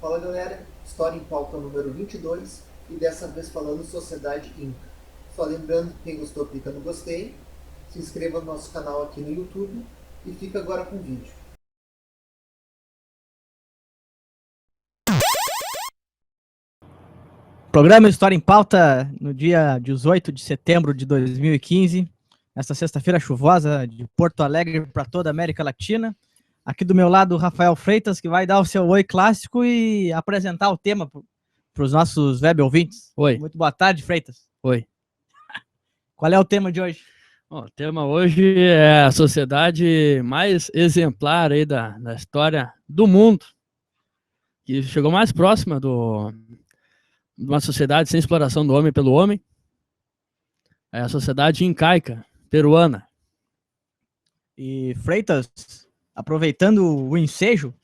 Fala galera, História em Pauta número 22 e dessa vez falando Sociedade Inca. Só lembrando que quem gostou clica no gostei, se inscreva no nosso canal aqui no YouTube e fica agora com o vídeo. Programa História em Pauta no dia 18 de setembro de 2015, nesta sexta-feira chuvosa de Porto Alegre para toda a América Latina. Aqui do meu lado, o Rafael Freitas, que vai dar o seu oi clássico e apresentar o tema para os nossos web ouvintes. Oi. Muito boa tarde, Freitas. Oi. Qual é o tema de hoje? Bom, o tema hoje é a sociedade mais exemplar aí da história do mundo, que chegou mais próxima de uma sociedade sem exploração do homem pelo homem. É a sociedade incaica, peruana. E Freitas, aproveitando o ensejo,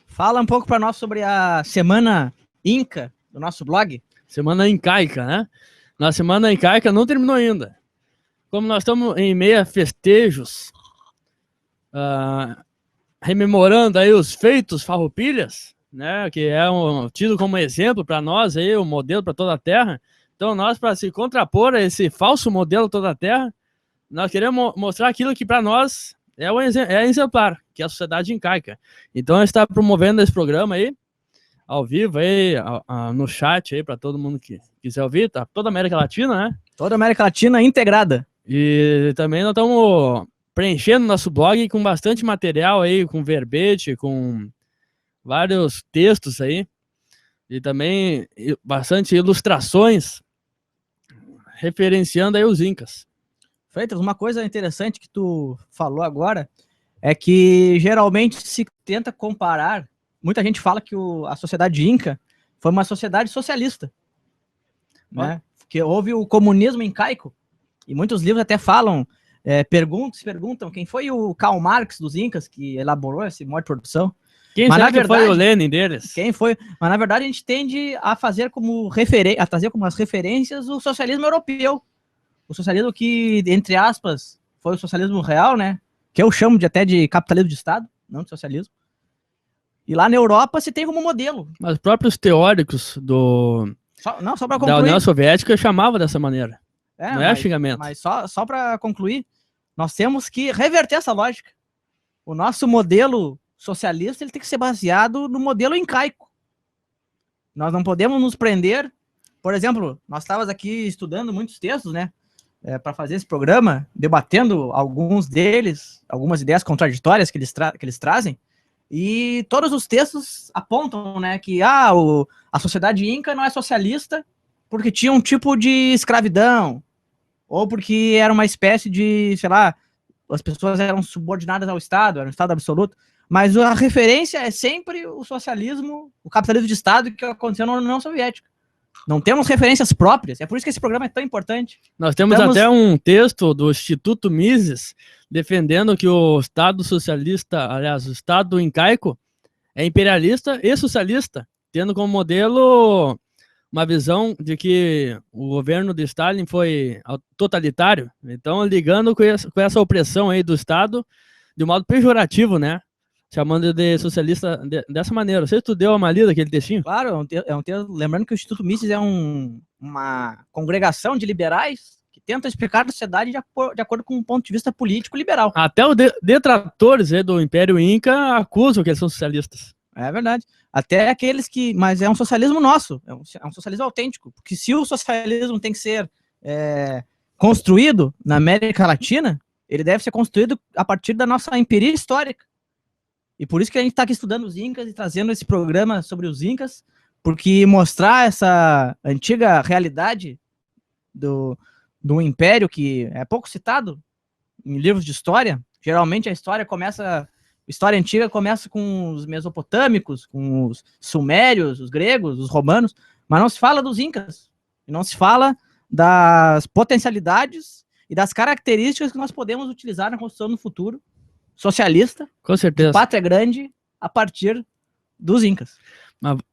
fala um pouco para nós sobre a Semana Inca do nosso blog. Semana incaica, né? Na Semana incaica não terminou ainda. Como nós estamos em meio a festejos, rememorando aí os feitos farroupilhas, né, que é tido como exemplo para nós, aí, o modelo para toda a Terra. Então nós, para se contrapor a esse falso modelo toda a Terra, nós queremos mostrar aquilo que para nós é exemplar, que é a sociedade incaica. Então a gente está promovendo esse programa aí, ao vivo, aí, no chat, aí para todo mundo que quiser ouvir, tá? Toda a América Latina, né? Toda a América Latina integrada. E também nós estamos preenchendo nosso blog com bastante material aí, com verbete, com vários textos aí, e também bastante ilustrações referenciando aí os incas. Freitas, uma coisa interessante que tu falou agora é que geralmente se tenta comparar, muita gente fala que a sociedade inca foi uma sociedade socialista, né? Porque houve o comunismo incaico, e muitos livros até falam, se perguntam quem foi o Karl Marx dos incas que elaborou esse modo de produção. Quem será que foi o Lenin deles? Quem foi? Mas na verdade a gente tende a fazer a trazer como as referências o socialismo europeu. O socialismo que, entre aspas, foi o socialismo real, né? Que eu chamo até de capitalismo de Estado, não de socialismo. E lá na Europa se tem como modelo. Mas os próprios teóricos só para concluir. Da União Soviética chamavam dessa maneira. Não é xingamento. Mas só para concluir, nós temos que reverter essa lógica. O nosso modelo socialista ele tem que ser baseado no modelo incaico. Nós não podemos nos prender. Por exemplo, nós estávamos aqui estudando muitos textos, né? Para fazer esse programa, debatendo alguns deles, algumas ideias contraditórias que eles trazem, e todos os textos apontam, né, que a sociedade inca não é socialista porque tinha um tipo de escravidão, ou porque era uma espécie de, sei lá, as pessoas eram subordinadas ao Estado, era um Estado absoluto, mas a referência é sempre o socialismo, o capitalismo de Estado que aconteceu na União Soviética. Não temos referências próprias, é por isso que esse programa é tão importante. Nós temos até um texto do Instituto Mises defendendo que o Estado socialista, aliás, o Estado incaico é imperialista e socialista, tendo como modelo uma visão de que o governo de Stalin foi totalitário, então ligando com essa opressão aí do Estado de um modo pejorativo, né? Chamando de socialista dessa maneira. Você estudou uma lida daquele textinho? Claro, é um texto. Lembrando que o Instituto Mises é uma congregação de liberais que tenta explicar a sociedade de acordo com um ponto de vista político liberal. Até os detratores do Império Inca acusam que eles são socialistas. É verdade. Até aqueles que... Mas é um socialismo nosso, é um socialismo autêntico. Porque se o socialismo tem que ser construído na América Latina, ele deve ser construído a partir da nossa empiria histórica. E por isso que a gente está aqui estudando os incas e trazendo esse programa sobre os incas, porque mostrar essa antiga realidade do império, que é pouco citado em livros de história. Geralmente a história antiga começa com os mesopotâmicos, com os sumérios, os gregos, os romanos, mas não se fala dos incas, e não se fala das potencialidades e das características que nós podemos utilizar na construção do futuro socialista, com certeza, pátria grande, a partir dos incas.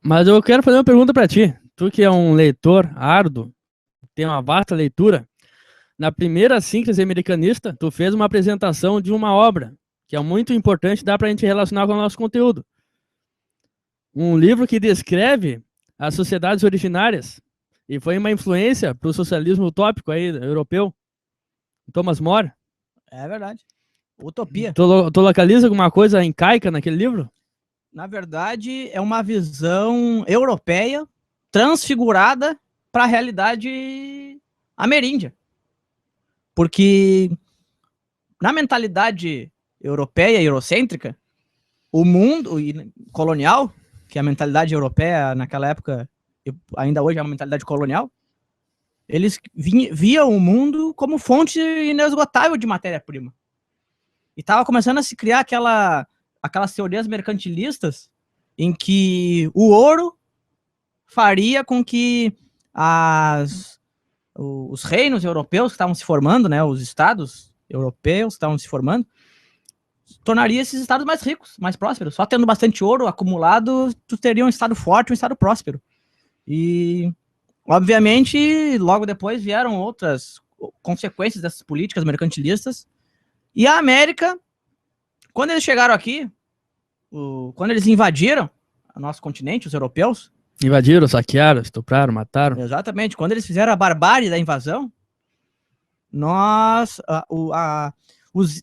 Mas eu quero fazer uma pergunta para ti. Tu que é um leitor árduo, tem uma vasta leitura, na primeira síntese americanista, tu fez uma apresentação de uma obra, que é muito importante, dá para a gente relacionar com o nosso conteúdo. um livro que descreve as sociedades originárias e foi uma influência para o socialismo utópico aí, europeu. Thomas More. É verdade. Utopia. Tu localiza alguma coisa incaica naquele livro? Na verdade, é uma visão europeia transfigurada para a realidade ameríndia. Porque na mentalidade europeia e eurocêntrica, o mundo colonial, que é a mentalidade europeia naquela época, ainda hoje é uma mentalidade colonial, eles viam o mundo como fonte inesgotável de matéria-prima. E estava começando a se criar aquelas teorias mercantilistas em que o ouro faria com que os reinos europeus que estavam se formando, né, os estados europeus que estavam se formando, tornaria esses estados mais ricos, mais prósperos. Só tendo bastante ouro acumulado, tu teria um estado forte, um estado próspero. E, obviamente, logo depois vieram outras consequências dessas políticas mercantilistas. E a América, quando eles chegaram aqui, quando eles invadiram o nosso continente, os europeus... Invadiram, saquearam, estupraram, mataram. Exatamente. Quando eles fizeram a barbárie da invasão,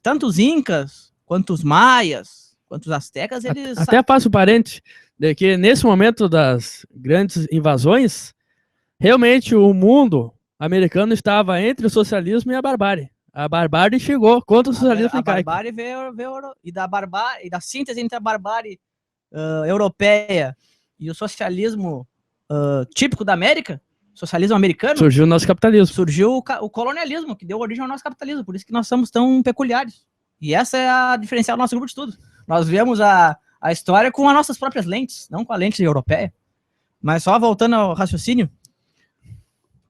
tanto os incas, quanto os maias, quanto os astecas, eles... Até passo parente, de que nesse momento das grandes invasões, realmente o mundo americano estava entre o socialismo e a barbárie. A barbárie chegou contra o socialismo incaico. A barbárie veio e da síntese entre a barbárie europeia e o socialismo típico da América, socialismo americano, surgiu o nosso capitalismo. Surgiu o colonialismo, que deu origem ao nosso capitalismo, por isso que nós somos tão peculiares. E essa é a diferencial do nosso grupo de estudo. Nós vemos a história com as nossas próprias lentes, não com a lente europeia. Mas só voltando ao raciocínio,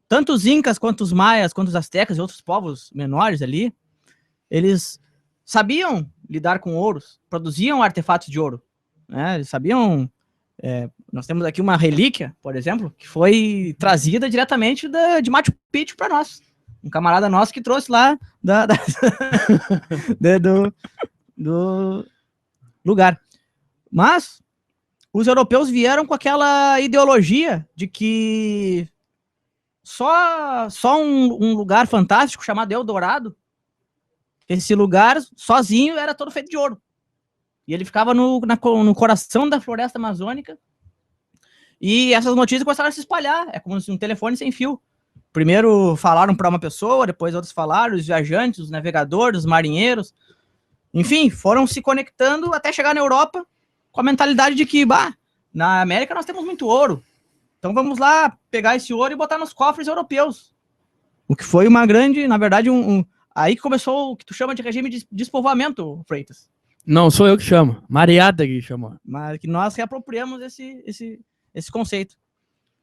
tanto os incas, quanto os maias, quanto os astecas e outros povos menores ali, eles sabiam lidar com ouros, produziam artefatos de ouro, né? Eles sabiam... nós temos aqui uma relíquia, por exemplo, que foi trazida diretamente de Machu Picchu para nós. Um camarada nosso que trouxe lá do lugar. Mas os europeus vieram com aquela ideologia de que só um lugar fantástico chamado Eldorado, esse lugar sozinho era todo feito de ouro. E ele ficava no coração da floresta amazônica. E essas notícias começaram a se espalhar. É como um telefone sem fio. Primeiro falaram para uma pessoa, depois outros falaram, os viajantes, os navegadores, os marinheiros. Enfim, foram se conectando até chegar na Europa com a mentalidade de que, na América nós temos muito ouro. Então vamos lá pegar esse ouro e botar nos cofres europeus. O que foi uma grande, na verdade, aí que começou o que tu chama de regime de despovoamento, Freitas. Não, sou eu que chamo. Mariata que chamou. Mas que nós reapropriamos esse conceito.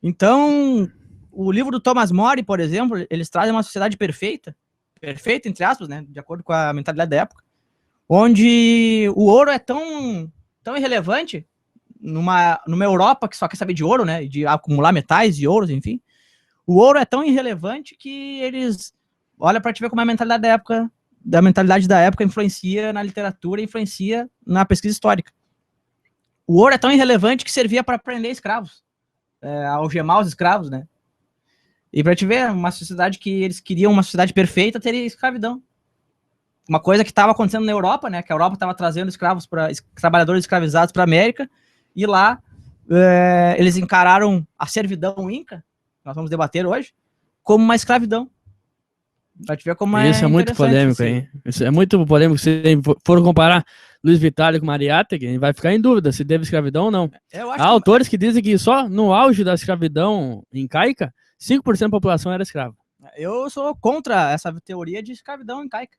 Então, o livro do Thomas More, por exemplo, eles trazem uma sociedade perfeita, entre aspas, né, de acordo com a mentalidade da época, onde o ouro é tão irrelevante numa Europa que só quer saber de ouro, né, de acumular metais e ouros, enfim. O ouro é tão irrelevante que eles... Olha para te ver como a mentalidade da época influencia na literatura, influencia na pesquisa histórica. O ouro é tão irrelevante que servia para prender escravos, algemar os escravos, né? E para te ver, uma sociedade que eles queriam uma sociedade perfeita, teria escravidão. Uma coisa que estava acontecendo na Europa, né? Que a Europa estava trazendo trabalhadores escravizados para a América, e lá eles encararam a servidão inca, nós vamos debater hoje, como uma escravidão. Pra te ver como isso é muito polêmico, assim. Hein? Isso é muito polêmico. Se for comparar Luiz Vitale com Mariátegui, vai ficar em dúvida se teve escravidão ou não. Há autores que dizem que só no auge da escravidão incaica, 5% da população era escrava. Eu sou contra essa teoria de escravidão incaica.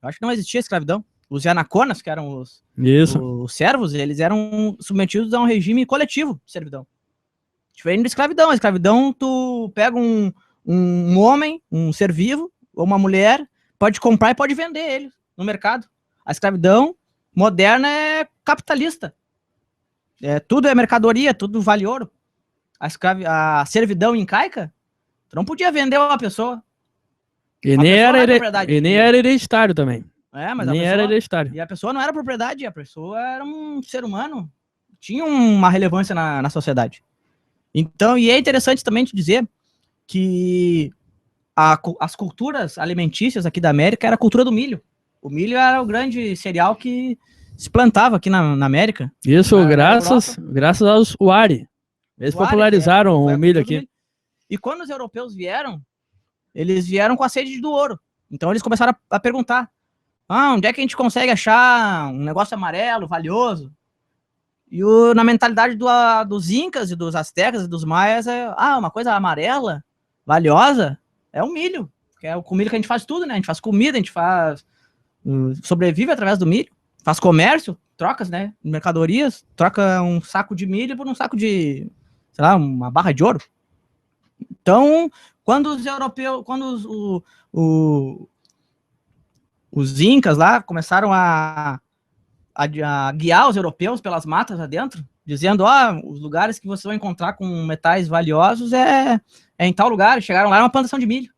Eu acho que não existia escravidão. Os Yanaconas, que eram os servos, eles eram submetidos a um regime coletivo de servidão. Diferente da escravidão. A escravidão, tu pega um homem, um ser vivo, ou uma mulher, pode comprar e pode vender ele no mercado. A escravidão moderna é capitalista. Tudo é mercadoria, tudo vale ouro. A servidão incaica, tu não podia vender uma pessoa. E nem era hereditário também. Mas nem era hereditário. E a pessoa não era propriedade, a pessoa era um ser humano tinham uma relevância na sociedade. Então, e é interessante também te dizer que as culturas alimentícias aqui da América era a cultura do milho. O milho era o grande cereal que se plantava aqui na América. Isso, graças aos Wari. Eles popularizaram o milho aqui. E quando os europeus vieram, eles vieram com a sede do ouro. Então eles começaram a perguntar: onde é que a gente consegue achar um negócio amarelo, valioso? E na mentalidade dos incas e dos astecas e dos maias, uma coisa amarela, valiosa, é o milho. Que é com o milho que a gente faz tudo, né? A gente faz comida, a gente sobrevive através do milho, faz comércio, trocas, né? Mercadorias, troca um saco de milho por um saco de, sei lá, uma barra de ouro. Então, quando os europeus, quando os incas lá começaram a guiar os europeus pelas matas adentro, dizendo, os lugares que vocês vão encontrar com metais valiosos é em tal lugar. E chegaram lá, era uma plantação de milho.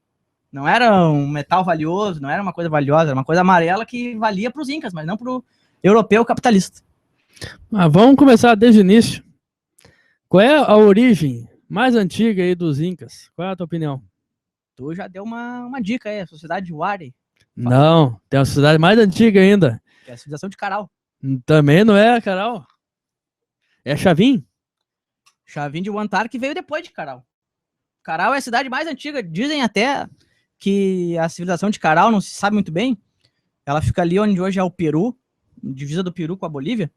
Não era um metal valioso, não era uma coisa valiosa, era uma coisa amarela que valia para os incas, mas não para o europeu capitalista. Vamos começar desde o início. Qual é a origem mais antiga aí dos incas? Qual é a tua opinião? Tu já deu uma dica aí, a sociedade Wari. Não, tem uma sociedade mais antiga ainda. Que é a civilização de Caral. Também não é Caral. É Chavin. Chavin de Huantar, que veio depois de Caral. Caral é a cidade mais antiga. Dizem até que a civilização de Caral, não se sabe muito bem, ela fica ali onde hoje é o Peru, divisa do Peru com a Bolívia.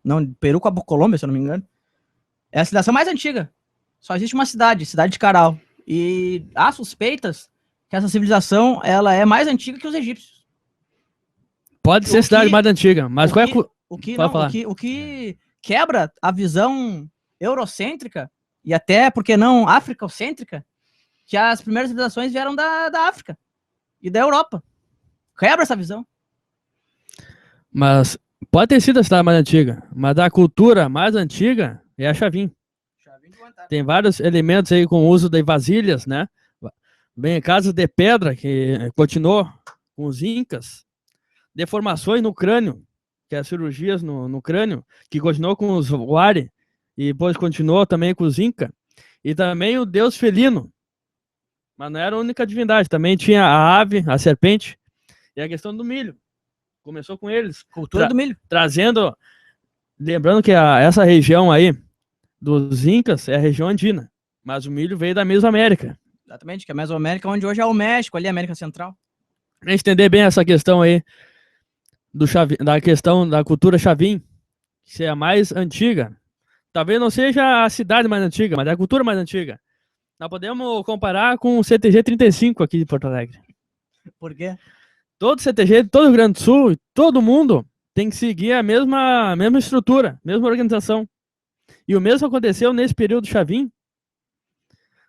Não, Peru com a Colômbia, se eu não me engano. É a civilização mais antiga. Só existe uma cidade de Caral. E há suspeitas que essa civilização ela é mais antiga que os egípcios. Pode ser a cidade mais antiga, mas qual é o que quebra a visão eurocêntrica e até, por que não, africocêntrica, que as primeiras civilizações vieram da África e da Europa. Quebra essa visão. Mas pode ter sido a cidade mais antiga, mas a cultura mais antiga é a Chavin. Tem vários elementos aí com o uso de vasilhas, né? Bem, casas de pedra, que continuou com os incas. Deformações no crânio, que é as cirurgias no crânio, que continuou com os Wari, e depois continuou também com os incas. E também o deus felino. Mas não era a única divindade, também tinha a ave, a serpente, e a questão do milho. Começou com eles. Cultura do milho. Trazendo, lembrando que essa região aí dos incas é a região andina, mas o milho veio da Mesoamérica. Exatamente, que é a Mesoamérica, onde hoje é o México, ali a América Central. Pra gente entender bem essa questão aí da questão da cultura Chavin, que é a mais antiga. Talvez não seja a cidade mais antiga, mas é a cultura mais antiga. Nós podemos comparar com o CTG 35 aqui de Porto Alegre. Por quê? Todo CTG, todo o Rio Grande do Sul, todo mundo tem que seguir a mesma estrutura, mesma organização. E o mesmo aconteceu nesse período Chavin,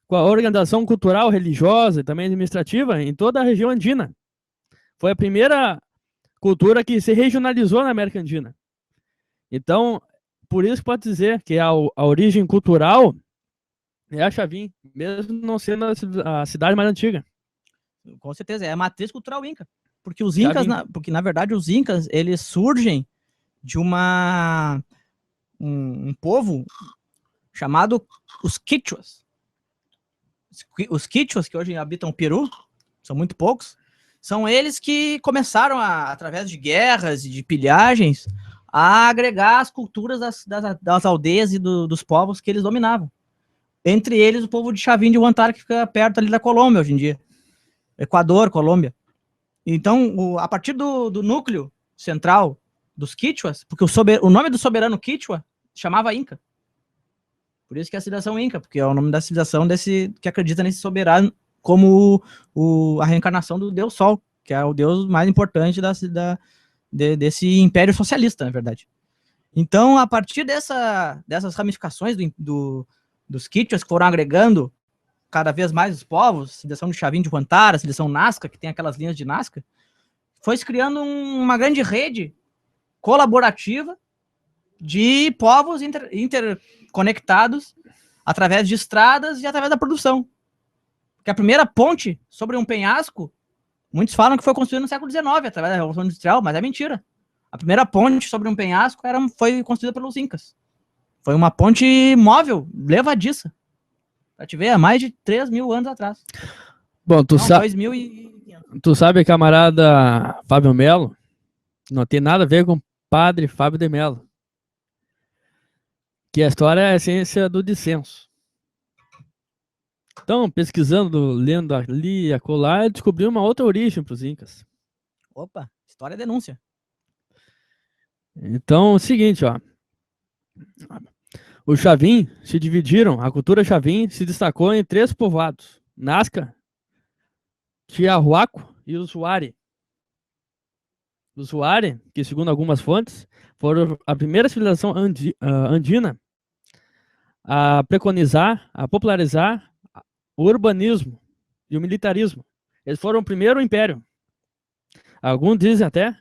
com a organização cultural, religiosa e também administrativa em toda a região andina. Foi a primeira cultura que se regionalizou na América Andina. Então, por isso pode dizer que a origem cultural é a Chavin, mesmo não sendo a cidade mais antiga. Com certeza, é a matriz cultural inca. Porque os incas, porque na verdade os incas, eles surgem de um povo chamado os Quichuas. Os Quichuas, que hoje habitam o Peru, são muito poucos, são eles que começaram, através de guerras e de pilhagens, a agregar as culturas das aldeias e dos povos que eles dominavam. Entre eles, o povo de Chavin de Huantar, que fica perto ali da Colômbia hoje em dia. Equador, Colômbia. Então, a partir do núcleo central dos Quichuas, porque o nome do soberano Quichua chamava Inca. Por isso que é a civilização Inca, porque é o nome da civilização que acredita nesse soberano como a reencarnação do Deus Sol, que é o Deus mais importante desse império socialista, na verdade. Então, a partir dessas ramificações dos Quichuas que foram agregando cada vez mais os povos, a civilização de Chavin de Huantar, a civilização Nazca, que tem aquelas linhas de Nazca, foi se criando uma grande rede colaborativa de povos interconectados através de estradas e através da produção. Porque a primeira ponte sobre um penhasco, muitos falam que foi construída no século XIX, através da Revolução Industrial, mas é mentira. A primeira ponte sobre um penhasco foi construída pelos Incas. Foi uma ponte móvel, levadiça. Pra te ver, há mais de 3.000 anos atrás. Bom, Não, 2.500. tu sabe, camarada Fábio Melo, não tem nada a ver com o padre Fábio de Melo. Que a história é a essência do dissenso. Então, pesquisando, lendo ali e acolá, descobri uma outra origem para os Incas. Opa, história é denúncia. Então, é o seguinte, ó. Os Chavin se dividiram, a cultura Chavin se destacou em 3 povoados: Nazca, Tiahuaco e Usuári. Usuári, que segundo algumas fontes, foram a primeira civilização andina a preconizar, a popularizar o urbanismo e o militarismo. Eles foram o primeiro império. Alguns dizem até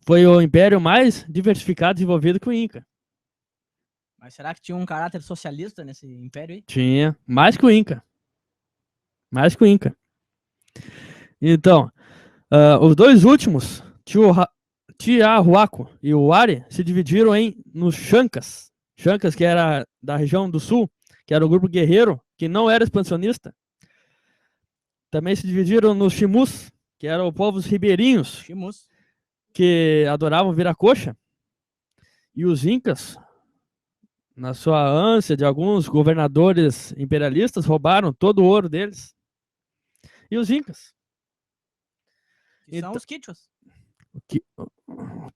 foi o império mais diversificado e desenvolvido que o Inca. Mas será que tinha um caráter socialista nesse império aí? Tinha, mais que o Inca. Mais que o Inca. Então, os dois últimos, Tiahuaco e o Huari, se dividiram nos Chancas. Chancas, que era da região do sul, que era o grupo guerreiro, que não era expansionista. Também se dividiram nos Chimus, que eram povos ribeirinhos, Chimus. que adoravam viracocha. E os Incas, na sua ânsia de alguns governadores imperialistas, roubaram todo o ouro deles. E os Incas? Que são os Quichuas. O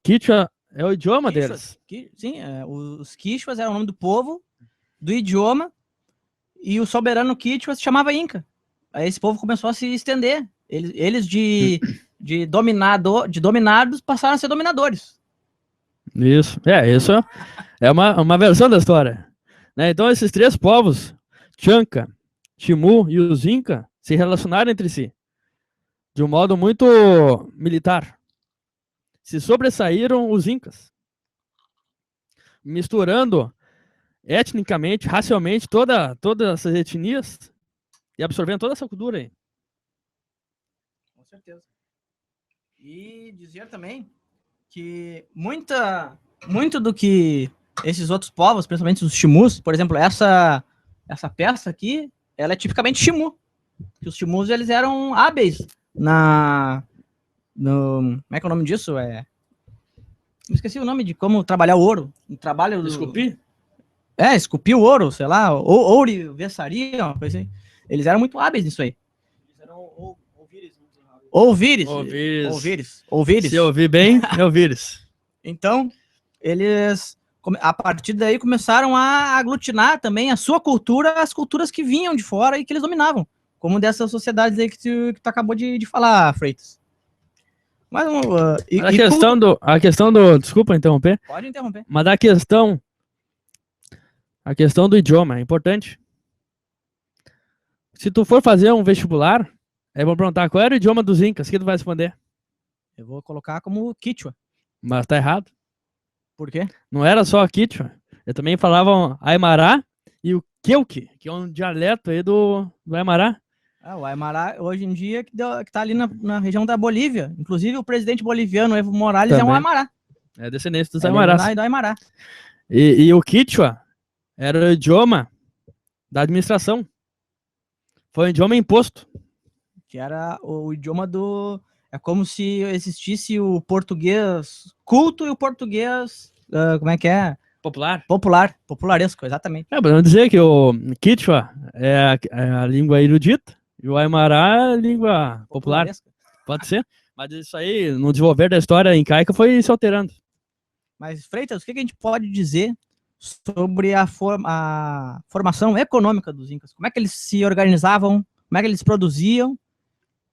Quichua é o idioma deles. Sim, os Quichuas eram o nome do povo, do idioma, e o soberano Quichua se chamava Inca. Aí esse povo começou a se estender. Eles de dominados passaram a ser dominadores. Isso é uma versão da história. Né? Então esses 3 povos, Chanca, Chimu e os Inca, se relacionaram entre si de um modo muito militar. Se sobressaíram os Incas, misturando etnicamente, racialmente, todas essas etnias e absorvendo toda essa cultura aí. Com certeza. E dizer também que muito do que esses outros povos, principalmente os Chimus, por exemplo, essa peça aqui, ela é tipicamente Chimu. Os Chimus, eles eram hábeis como é que é o nome disso? Esqueci o nome de como trabalhar o ouro. Trabalho Esculpir? Esculpir o ouro, sei lá, ourivesaria, uma coisa assim. Eles eram muito hábeis nisso aí. Eles eram ouvires. Se ouvir bem, é ouvires. Então, eles, a partir daí, começaram a aglutinar também a sua cultura, as culturas que vinham de fora e que eles dominavam. Como dessas sociedades aí que tu acabou de falar, Freitas. Mas a questão do. Desculpa interromper. Pode interromper. Mas a questão do idioma é importante. Se tu for fazer um vestibular, aí vão perguntar qual era o idioma dos Incas, o que tu vai responder? Eu vou colocar como Quichua. Mas tá errado. Por quê? Não era só Quichua. Eu também falavam Aymara e o Keuque, que é um dialeto aí do Aymara. O Aymara, hoje em dia, que tá ali na região da Bolívia. Inclusive, o presidente boliviano, Evo Morales, também é um Aymara. É descendente dos Aymaras. Do Aymara. E o Quichua era o idioma da administração. Foi um idioma imposto. Que era o idioma do... É como se existisse o português culto e o português... como é que é? Popular. Popularesco, exatamente. Podemos dizer que o Quichua é a língua erudita e o Aymara é a língua popular. Pode ser. Mas isso aí, no desenvolver da história incaica, foi se alterando. Mas, Freitas, o que a gente pode dizer sobre a formação econômica dos Incas? Como é que eles se organizavam? Como é que eles produziam?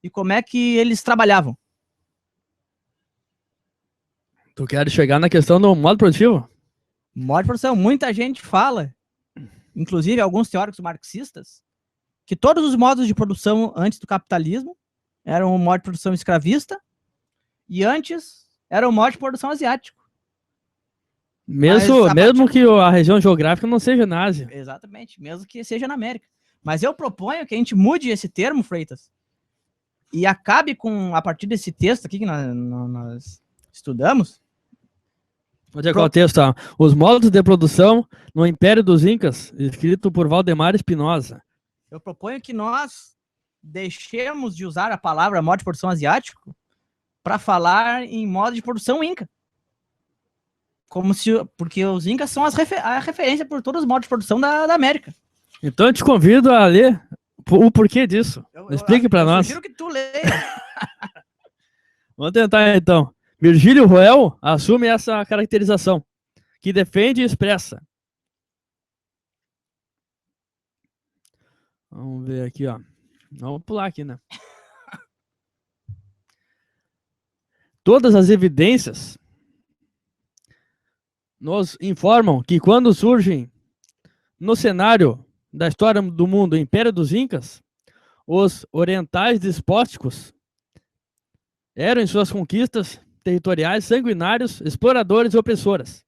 E como é que eles trabalhavam? Tu quer chegar na questão do modo produtivo? Modo de produção. Muita gente fala, inclusive alguns teóricos marxistas, que todos os modos de produção antes do capitalismo eram o modo de produção escravista e antes era o modo de produção asiático. Mesmo que a região geográfica não seja na Ásia. Exatamente, mesmo que seja na América. Mas eu proponho que a gente mude esse termo, Freitas, e acabe com, a partir desse texto aqui que nós estudamos, Vou dizer qual é o texto, ó. Os modos de produção no Império dos Incas, escrito por Valdemar Espinosa. Eu proponho que nós deixemos de usar a palavra modo de produção asiático para falar em modo de produção inca. Porque os incas são a referência por todos os modos de produção da América. Então eu te convido a ler o porquê disso. Explique para nós. Eu sugiro que tu leia. Vamos tentar então. Virgílio Roel assume essa caracterização, que defende e expressa. Vamos ver aqui, ó. Vamos pular aqui, né? Todas as evidências nos informam que quando surgem no cenário da história do mundo o Império dos Incas, os orientais despóticos eram em suas conquistas territoriais sanguinários, exploradores e opressoras.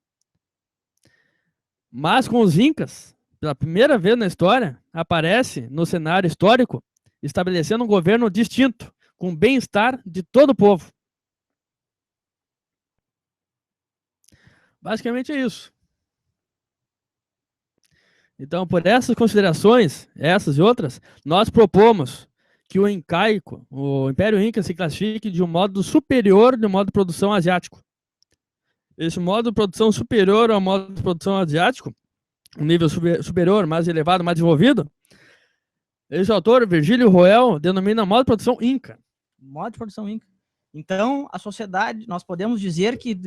Mas com os Incas, pela primeira vez na história, aparece no cenário histórico estabelecendo um governo distinto, com bem-estar de todo o povo. Basicamente é isso. Então, por essas considerações, essas e outras, nós propomos que o incaico, o Império Inca, se classifique de um modo superior do modo de produção asiático. Esse modo de produção superior ao modo de produção asiático, um nível superior, mais elevado, mais desenvolvido, esse autor, Virgílio Roel, denomina modo de produção Inca. Modo de produção Inca. Então, a sociedade, nós podemos dizer que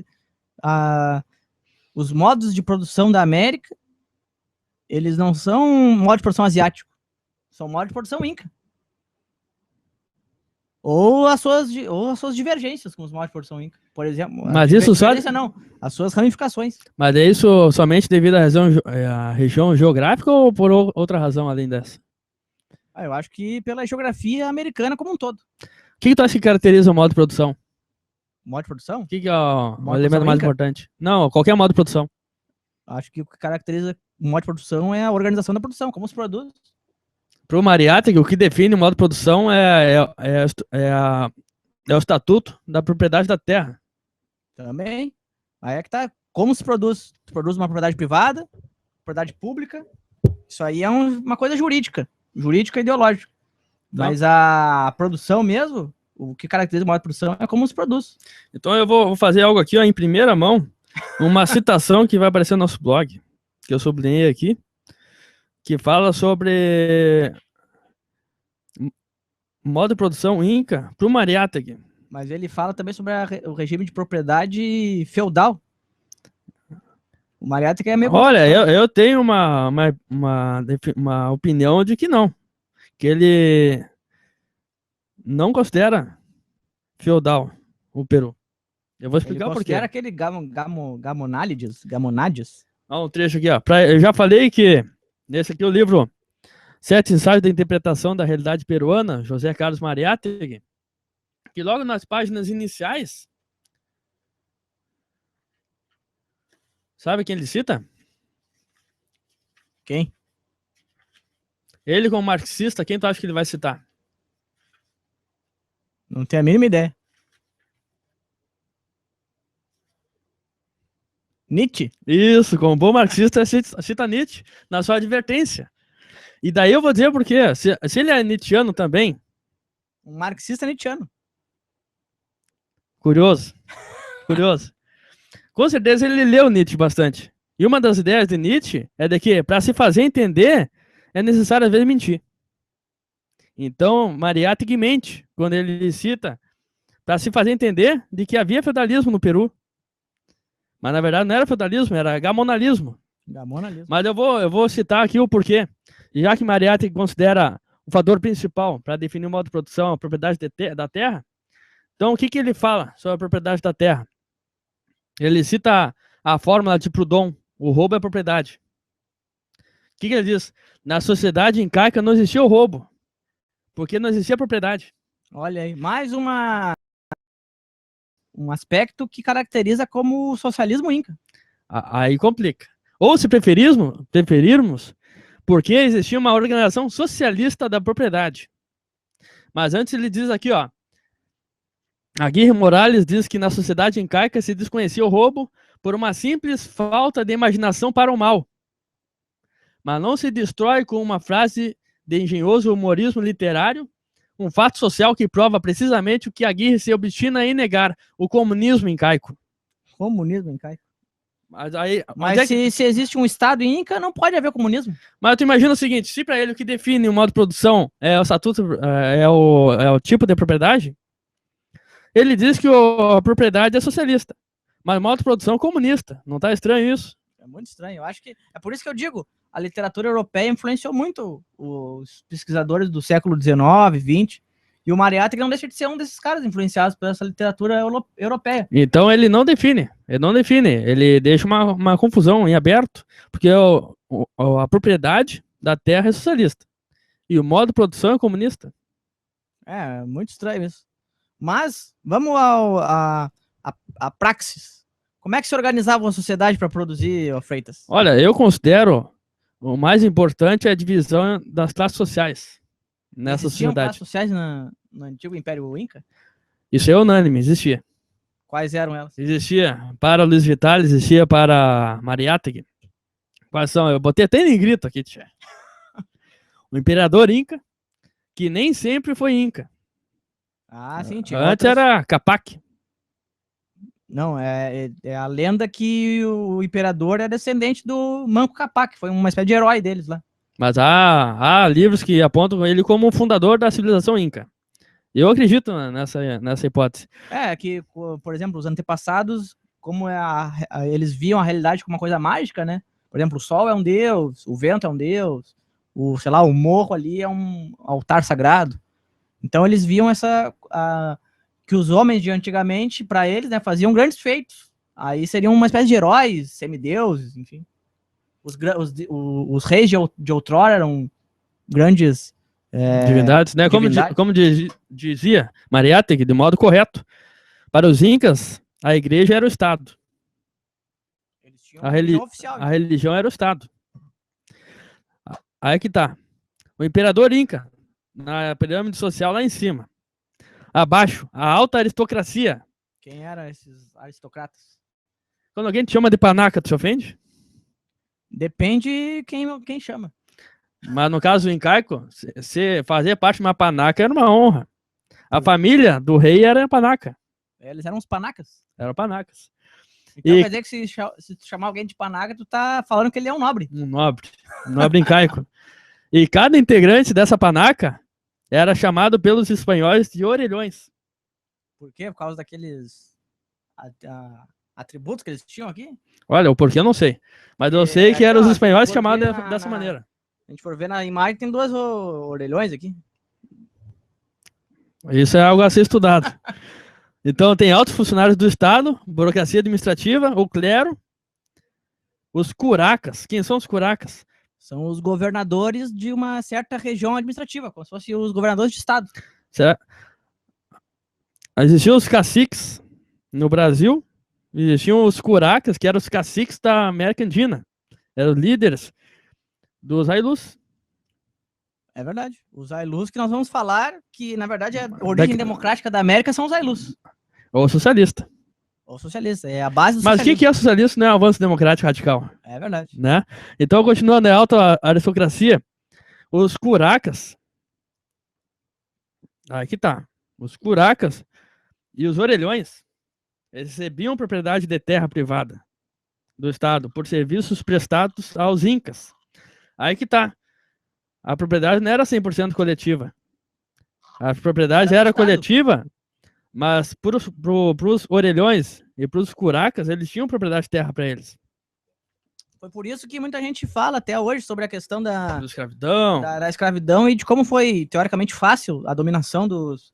os modos de produção da América, eles não são modo de produção asiático, são modo de produção Inca. Ou as suas divergências com os modos de produção Inca, por exemplo. Mas isso só... não, as suas ramificações. Mas é isso somente devido à região geográfica ou por outra razão além dessa? Eu acho que pela geografia americana como um todo. O que tu acha que caracteriza o modo de produção? Modo de produção? O que é o elemento mais importante? Não, qualquer modo de produção. Acho que o que caracteriza o modo de produção é a organização da produção, como se produz. Para o Mariátegui, o que define o modo de produção é o estatuto da propriedade da terra. Também. Aí é que tá. Como se produz? Se produz uma propriedade privada, propriedade pública. Isso aí é uma coisa jurídica e ideológica. Não. Mas a produção mesmo, o que caracteriza o modo de produção é como se produz. Então eu vou fazer algo aqui, ó, em primeira mão, uma citação que vai aparecer no nosso blog, que eu sublinhei aqui, que fala sobre modo de produção Inca para o Mariátegui. Mas ele fala também sobre o regime de propriedade feudal. O Mariátegui é meio... Olha, eu tenho uma opinião de que não. Que ele não considera feudal o Peru. Eu vou explicar por quê. Ele considera aquele Gamonálides? Um trecho aqui, ó. Eu já falei que nesse aqui é o livro 7 Ensaios da Interpretação da Realidade Peruana, José Carlos Mariátegui, que logo nas páginas iniciais, sabe quem ele cita? Quem? Ele como marxista, quem tu acha que ele vai citar? Não tenho a mínima ideia. Nietzsche? Isso, como bom marxista, cita Nietzsche na sua advertência. E daí eu vou dizer por quê. Se ele é nietzschiano também... Um marxista nietzschiano. Curioso. Com certeza ele leu Nietzsche bastante. E uma das ideias de Nietzsche é de que, para se fazer entender, é necessário às vezes mentir. Então, Mariátegui mente quando ele cita para se fazer entender de que havia feudalismo no Peru. Mas na verdade não era feudalismo, era gamonalismo. Mas eu vou citar aqui o porquê. Já que Mariátegui considera o fator principal para definir o modo de produção, a propriedade da terra, então o que ele fala sobre a propriedade da terra? Ele cita a fórmula de Proudhon, o roubo é propriedade. O que ele diz? Na sociedade incaica não existia o roubo, porque não existia propriedade. Olha aí, mais um aspecto que caracteriza como o socialismo inca. Aí complica. Ou se preferirmos, porque existia uma organização socialista da propriedade. Mas antes ele diz aqui, ó, Aguirre Morales diz que na sociedade incaica se desconhecia o roubo, por uma simples falta de imaginação para o mal. Mas não se destrói com uma frase de engenhoso humorismo literário, um fato social que prova precisamente o que Aguirre se obstina em negar, o comunismo incaico. Comunismo incaico. Mas aí, Mas se existe um Estado Inca, não pode haver comunismo. Mas tu imagina o seguinte, se para ele o que define o modo de produção é o estatuto, é o tipo de propriedade, ele diz que a propriedade é socialista, mas o modo de produção é comunista. Não tá estranho isso? É muito estranho. Eu acho que é por isso que eu digo, a literatura europeia influenciou muito os pesquisadores do século XIX, XX, e o Mariátegui não deixa de ser um desses caras influenciados por essa literatura europeia. Então ele não define, ele deixa uma confusão em aberto, porque a propriedade da terra é socialista e o modo de produção é comunista. É, muito estranho isso. Mas vamos à praxis. Como é que se organizava uma sociedade para produzir, Freitas? Olha, eu considero o mais importante é a divisão das classes sociais nessa Existiam sociedade. classes sociais no antigo Império Inca? Isso é unânime, existia. Quais eram elas? Existia para Luiz Vitale, existia para Mariátegui. Quais são? Eu botei até em grito aqui, tia. O imperador Inca, que nem sempre foi Inca. Ah, sim, tinha Antes outras... era Capac. Não, é a lenda que o imperador é descendente do Manco Capac, que foi uma espécie de herói deles lá. Mas há livros que apontam ele como o fundador da civilização Inca. Eu acredito nessa hipótese. É, que, por exemplo, os antepassados, como eles viam a realidade como uma coisa mágica, né? Por exemplo, o sol é um deus, o vento é um deus, o morro ali é um altar sagrado. Então eles viam que os homens de antigamente, para eles, né, faziam grandes feitos. Aí seriam uma espécie de heróis, semideuses, enfim. Os reis de outrora eram grandes divindades, né? divindades. Como dizia Mariátegui, de modo correto. Para os Incas, a igreja era o Estado. Eles tinham uma religião oficial. A religião era o Estado. Aí que tá. O imperador Inca, na pirâmide social lá em cima. Abaixo, a alta aristocracia. Quem eram esses aristocratas? Quando alguém te chama de panaca, tu se ofende? Depende quem chama. Mas no caso incaico, se fazer parte de uma panaca era uma honra. A família do rei era panaca. Eles eram os panacas. Eram panacas. Então quer dizer que se tu chamar alguém de panaca, tu tá falando que ele é um nobre. Um nobre incaico. E cada integrante dessa panaca era chamado pelos espanhóis de orelhões. Por quê? Por causa daqueles atributos que eles tinham aqui? Olha, o porquê eu não sei. Mas eu sei que eram os espanhóis chamados dessa maneira. Se a gente for ver na imagem, tem 2 orelhões aqui. Isso é algo a ser estudado. Então tem altos funcionários do Estado, burocracia administrativa, o clero, os curacas. Quem são os curacas? São os governadores de uma certa região administrativa, como se fossem os governadores de estado. Certo? Existiam os caciques no Brasil, existiam os curacas, que eram os caciques da América Andina. Eram líderes dos Ailus. É verdade. Os Ailus que nós vamos falar, que na verdade a origem democrática da América são os Ailus. Ou socialista. Ou socialista, é a base do Mas socialismo. o que é socialista não é avanço democrático radical? É verdade. Né? Então, continuando a alta aristocracia, os curacas, aqui tá, os curacas e os orelhões recebiam propriedade de terra privada do Estado por serviços prestados aos incas. Aí que tá, a propriedade não era 100% coletiva. A propriedade era coletiva, mas para os orelhões e para os curacas, eles tinham propriedade de terra para eles. Foi por isso que muita gente fala até hoje sobre a questão da escravidão e de como foi, teoricamente, fácil a dominação dos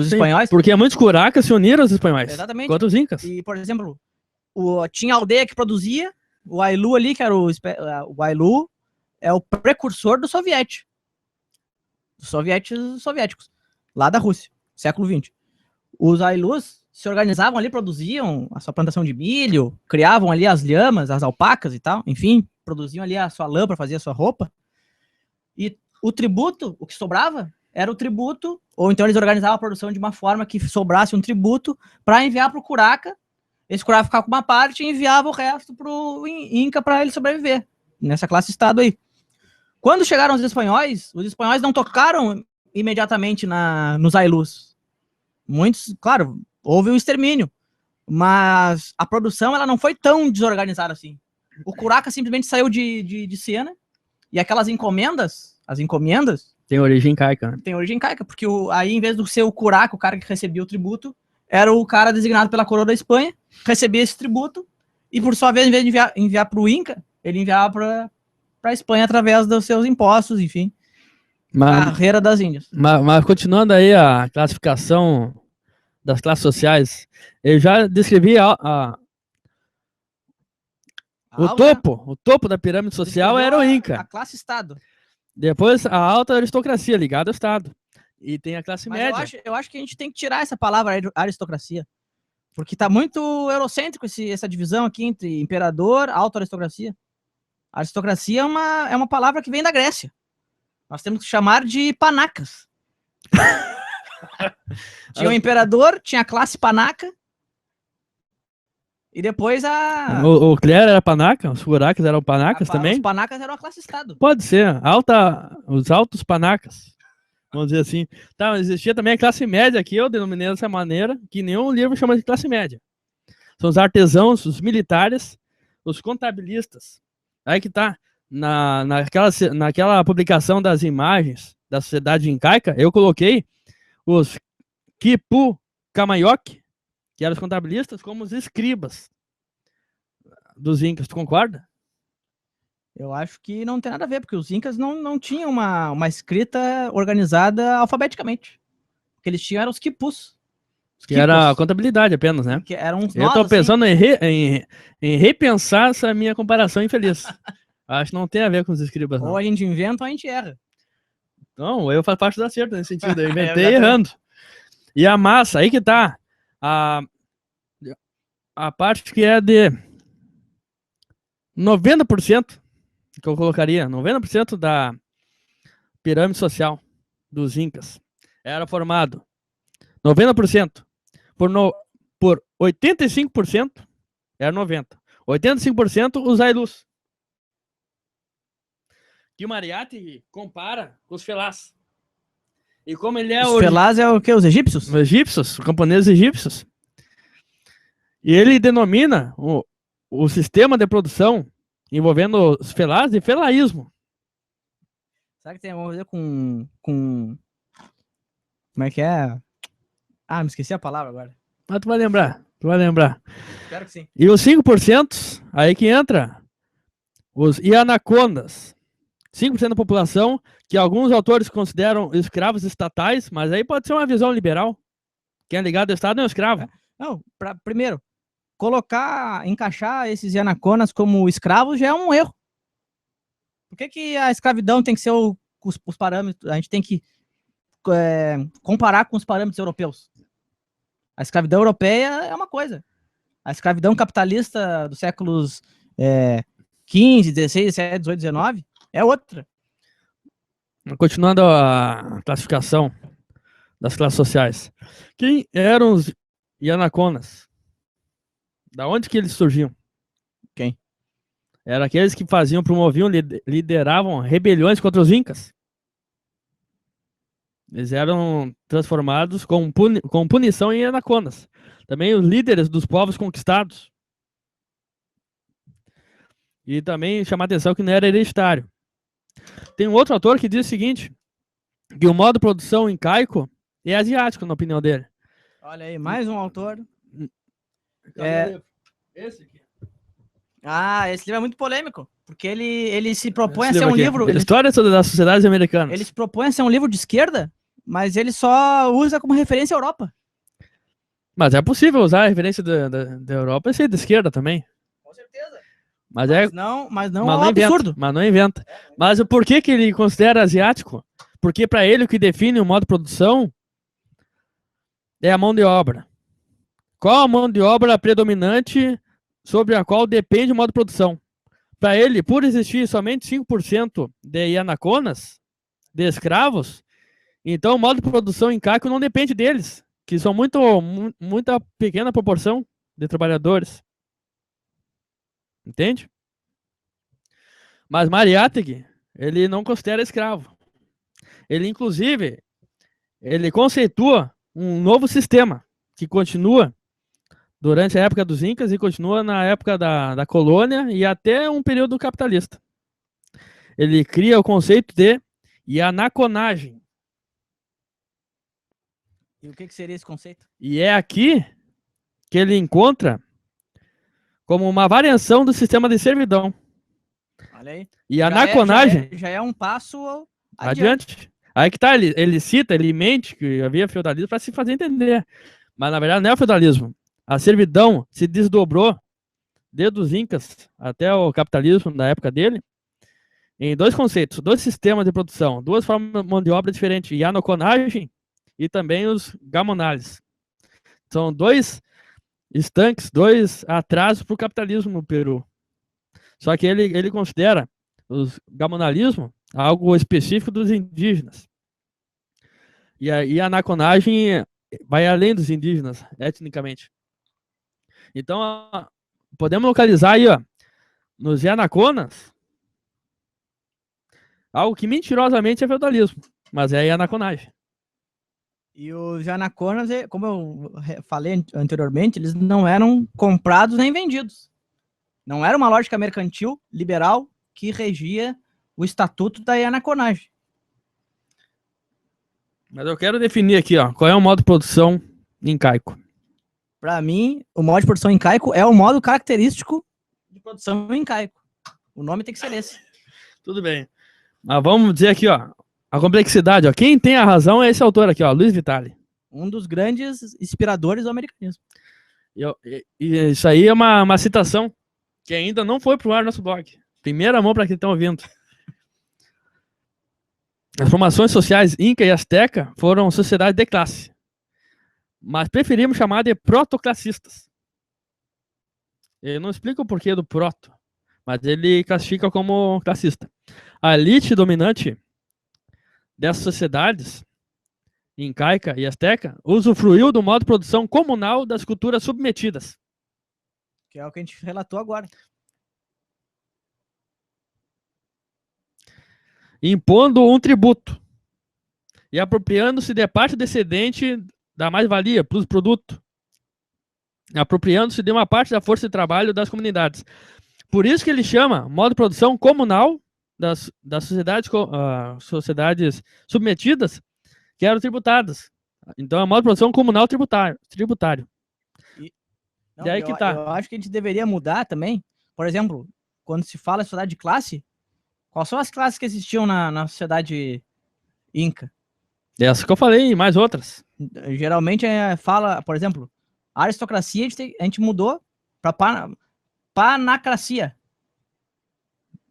espanhóis. Porque muitos curacas se uniram aos espanhóis. Exatamente. Contra os incas. E, por exemplo, tinha aldeia que produzia, o Ailu ali, que era o Ailu, é o precursor do soviético. Dos soviéticos, lá da Rússia, século XX. Os Ailus se organizavam ali, produziam a sua plantação de milho, criavam ali as lhamas, as alpacas e tal, enfim, produziam ali a sua lã para fazer a sua roupa. E o tributo, o que sobrava, era o tributo, ou então eles organizavam a produção de uma forma que sobrasse um tributo para enviar para o curaca, esse Curaca ficava com uma parte e enviava o resto pro Inca para ele sobreviver, nessa classe-estado aí. Quando chegaram os espanhóis não tocaram imediatamente nos Ailus. Muitos, claro, houve o extermínio, mas a produção ela não foi tão desorganizada assim. O Curaca simplesmente saiu de cena e aquelas encomendas, as encomendas... Tem origem incaica, né? Tem origem incaica, porque aí em vez de ser o Curaca, o cara que recebia o tributo, era o cara designado pela coroa da Espanha, recebia esse tributo e, por sua vez, em vez de enviar para o Inca, ele enviava para a Espanha através dos seus impostos, enfim. Carreira das Índias. Mas continuando aí a classificação das classes sociais, eu já descrevi o topo da pirâmide social era o Inca. A classe Estado. Depois a alta aristocracia, ligada ao Estado. E tem a classe média. Eu acho que a gente tem que tirar essa palavra aristocracia. Porque tá muito eurocêntrico essa divisão aqui entre imperador e alta aristocracia. A aristocracia é uma palavra que vem da Grécia. Nós temos que chamar de panacas. Tinha o imperador, tinha a classe panaca. E depois O clero era panaca? Os curacas eram panacas também? Os panacas eram a classe Estado. Pode ser. Os altos panacas. Vamos dizer assim. Tá, mas existia também a classe média, que eu denominei dessa maneira, que nenhum livro chama de classe média. São os artesãos, os militares, os contabilistas. Aí que tá. Naquela publicação das imagens da sociedade incaica, eu coloquei os Quipu Camaiok, que eram os contabilistas, como os escribas dos Incas. Tu concorda? Eu acho que não tem nada a ver, porque os Incas não tinham uma escrita organizada alfabeticamente. O que eles tinham eram os quipus. Que era a contabilidade apenas, né? Que eram uns eu tô pensando assim, em repensar essa minha comparação infeliz. Acho que não tem a ver com os escribas, não. Ou a gente inventa ou a gente erra. Não, eu faço parte do acerto nesse sentido. Eu inventei errando. E a massa, aí que tá. A parte que é de 90%, que eu colocaria, 90% da pirâmide social dos Incas era formado 90% por 85%, era 90%. 85% os Ailus. Que o Mariátegui compara com os Felás. E como ele é os Felás é o que? Os egípcios? Os egípcios, os camponeses egípcios. E ele denomina o sistema de produção envolvendo os Felás de felaísmo. Será que tem alguma coisa com... Como é que é? Ah, me esqueci a palavra agora. Mas tu vai lembrar. Espero que sim. E os 5%, aí que entra os Ianacondas. 5% da população, que alguns autores consideram escravos estatais, mas aí pode ser uma visão liberal. Quem é ligado ao Estado é um escravo. Não, primeiro, encaixar esses Ianaconas como escravos já é um erro. Por que a escravidão tem que ser os parâmetros? A gente tem que comparar com os parâmetros europeus. A escravidão europeia é uma coisa. A escravidão capitalista dos séculos 15, 16, 17, 18, 19 é outra. Continuando a classificação das classes sociais. Quem eram os Ianaconas? Da onde que eles surgiam? Quem? Eram aqueles que promoviam, lideravam rebeliões contra os Incas. Eles eram transformados com punição em Ianaconas. Também os líderes dos povos conquistados. E também chamar a atenção que não era hereditário. Tem um outro autor que diz o seguinte, que o modo de produção incaico é asiático, na opinião dele. Olha aí, mais um autor. Esse aqui. Esse livro é muito polêmico, porque ele se propõe a ser um livro... História das sociedades americanas. Ele se propõe a ser um livro de esquerda, mas ele só usa como referência a Europa. Mas é possível usar a referência da Europa e ser de esquerda também. Com certeza. Mas não é um absurdo. Inventa, mas não inventa. Mas por que ele considera asiático? Porque para ele o que define o modo de produção é a mão de obra. Qual a mão de obra predominante sobre a qual depende o modo de produção? Para ele, por existir somente 5% de Ianaconas, de escravos, então o modo de produção incaico não depende deles, que são muita pequena proporção de trabalhadores. Entende? Mas Mariátegui, ele não considera escravo. Ele, inclusive, ele conceitua um novo sistema que continua durante a época dos Incas e continua na época da colônia e até um período capitalista. Ele cria o conceito de ianaconagem. E o que seria esse conceito? E é aqui que ele encontra como uma variação do sistema de servidão. Olha aí. E a anaconagem... Já é um passo adiante. Aí que tá, ele cita, ele mente que havia feudalismo para se fazer entender. Mas na verdade não é o feudalismo. A servidão se desdobrou desde os Incas até o capitalismo da época dele em dois conceitos, dois sistemas de produção, duas formas de mão de obra diferentes, ianoconagem e também os gamonales. São dois estanques, dois atrasos para o capitalismo no Peru. Só que ele considera o gamonalismo algo específico dos indígenas. E a anaconagem vai além dos indígenas, etnicamente. Então, podemos localizar aí, ó, nos Yanaconas, algo que mentirosamente é feudalismo, mas é a anaconagem. E os Yanaconas, como eu falei anteriormente, eles não eram comprados nem vendidos. Não era uma lógica mercantil, liberal, que regia o estatuto da Yanaconagem. Mas eu quero definir aqui, ó, qual é o modo de produção incaico. Para mim, o modo de produção incaico é o modo característico de produção incaico. O nome tem que ser esse. Tudo bem. Mas vamos dizer aqui, ó, a complexidade, ó. Quem tem a razão é esse autor aqui, ó, Luiz Vitale. Um dos grandes inspiradores do americanismo. E isso aí é uma citação que ainda não foi pro ar no nosso blog. Primeira mão para quem estão ouvindo. As formações sociais Inca e Azteca foram sociedades de classe, mas preferimos chamar de protoclassistas. Eu não explico o porquê do proto, mas ele classifica como classista. A elite dominante dessas sociedades, incaica e azteca, usufruiu do modo de produção comunal das culturas submetidas. Que é o que a gente relatou agora. Impondo um tributo e apropriando-se de parte do excedente da mais-valia para os produtos, apropriando-se de uma parte da força de trabalho das comunidades. Por isso que ele chama modo de produção comunal das sociedades submetidas, que eram tributadas. Então é modo de produção comunal tributário. Não, e aí que tá. Eu acho que a gente deveria mudar também. Por exemplo, quando se fala em sociedade de classe, quais são as classes que existiam na sociedade Inca? Essa que eu falei, e mais outras. Geralmente fala, por exemplo, a aristocracia a gente mudou para panacracia.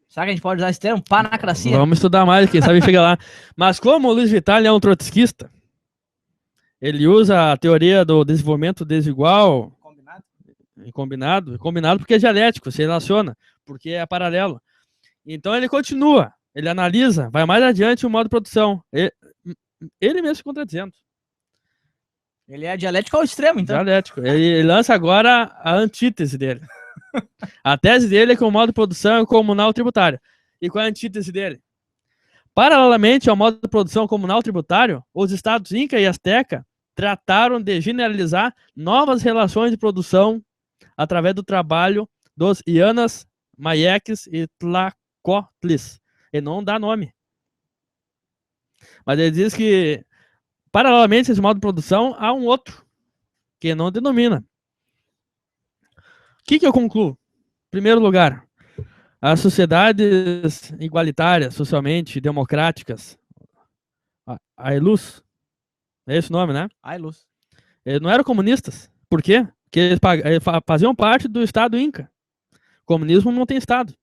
Será que a gente pode usar esse termo? Panacracia? Vamos estudar mais, quem sabe chega lá. Mas como o Luiz Vitale é um trotskista, ele usa a teoria do desenvolvimento desigual, combinado porque é dialético, se relaciona, porque é paralelo. Então ele continua, ele analisa, vai mais adiante o modo de produção. Ele mesmo se contradizendo. Ele é dialético ao extremo, então. Dialético. Ele lança agora a antítese dele. A tese dele é que o modo de produção é comunal tributário. E qual é a antítese dele? Paralelamente ao modo de produção comunal tributário, os estados Inca e Azteca trataram de generalizar novas relações de produção através do trabalho dos Ianas, Mayeques e Tlacotlis. Ele não dá nome. Mas ele diz que, paralelamente a esse modo de produção, há um outro, que não denomina. O que eu concluo? Em primeiro lugar, as sociedades igualitárias, socialmente democráticas, a Ailus, é esse o nome, né? Ailus. Eles não eram comunistas. Por quê? Porque eles faziam parte do Estado Inca. O comunismo não tem Estado.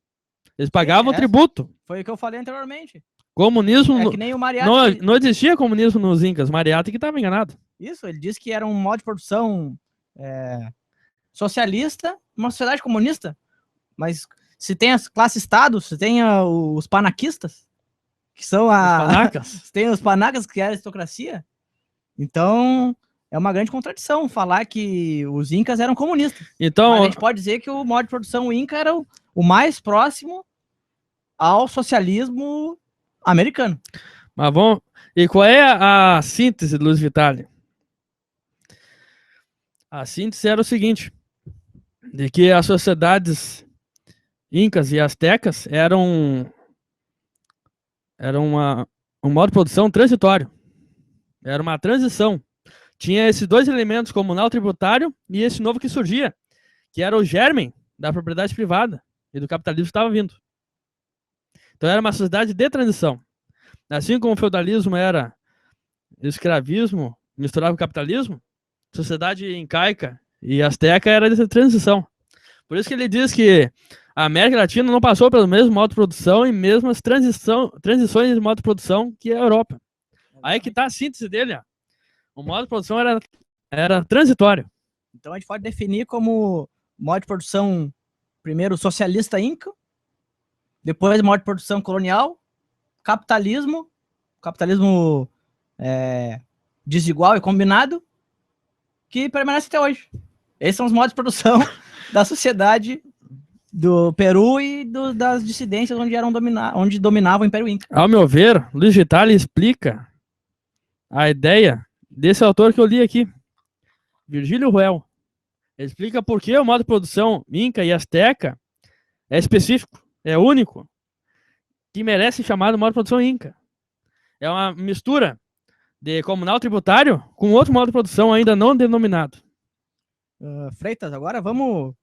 Eles pagavam tributo. Foi o que eu falei anteriormente. Comunismo... É que nem o Mariátegui. Não existia comunismo nos Incas. Mariátegui estava enganado. Isso, ele disse que era um modo de produção socialista, uma sociedade comunista. Mas se tem as classes Estado, se tem os panaquistas, que são Os panacas. tem os panacas, que é a aristocracia. Então, é uma grande contradição falar que os incas eram comunistas. Então, Mas a gente pode dizer que o modo de produção inca era o mais próximo ao socialismo americano. mas vamos... E qual é a síntese do Luiz Vitale? A síntese era o seguinte, de que as sociedades incas e astecas eram um modo de produção transitório. Era uma transição. Tinha esses dois elementos, comunal tributário e esse novo que surgia, que era o germen da propriedade privada e do capitalismo que estava vindo. Então era uma sociedade de transição. Assim como o feudalismo era escravismo misturado com capitalismo, a sociedade incaica e asteca era de transição. Por isso que ele diz que a América Latina não passou pelo mesmo modo de produção e mesmas transições de modo de produção que a Europa. Aí que está a síntese dele. Ó. O modo de produção era transitório. Então a gente pode definir como modo de produção, primeiro, socialista inca, depois modo de produção colonial, capitalismo desigual e combinado, que permanece até hoje. Esses são os modos de produção da sociedade do Peru e das dissidências onde dominava o Império Inca. Ao meu ver, Luiz Vitale explica a ideia desse autor que eu li aqui, Virgílio Ruel. Ele explica por que o modo de produção inca e asteca é específico, é único, que merece ser chamado modo de produção inca. É uma mistura de comunal tributário com outro modo de produção ainda não denominado. Freitas, agora vamos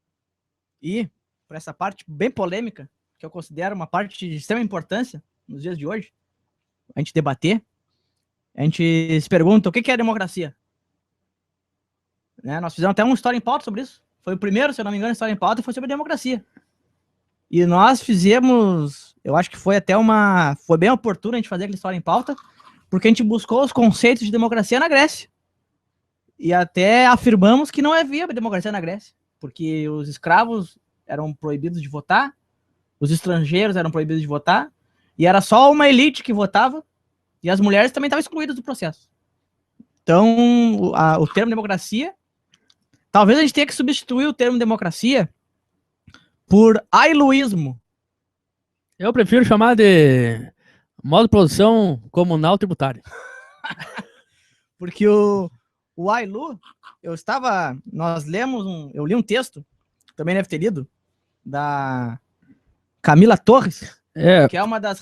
ir para essa parte bem polêmica, que eu considero uma parte de extrema importância nos dias de hoje. A gente debater. A gente se pergunta o que é democracia. Né? Nós fizemos até uma história em pauta sobre isso. Foi o primeiro, se eu não me engano, história em pauta e foi sobre democracia. E nós fizemos, eu acho que foi bem oportuno a gente fazer aquela história em pauta, porque a gente buscou os conceitos de democracia na Grécia. E até afirmamos que não havia democracia na Grécia, porque os escravos eram proibidos de votar, os estrangeiros eram proibidos de votar, e era só uma elite que votava, e as mulheres também estavam excluídas do processo. Então, o termo democracia, talvez a gente tenha que substituir o termo democracia por ailuísmo. Eu prefiro chamar de modo de produção comunal tributário. Porque o ailu, eu li um texto, também deve ter lido, da Camila Torres, que é uma das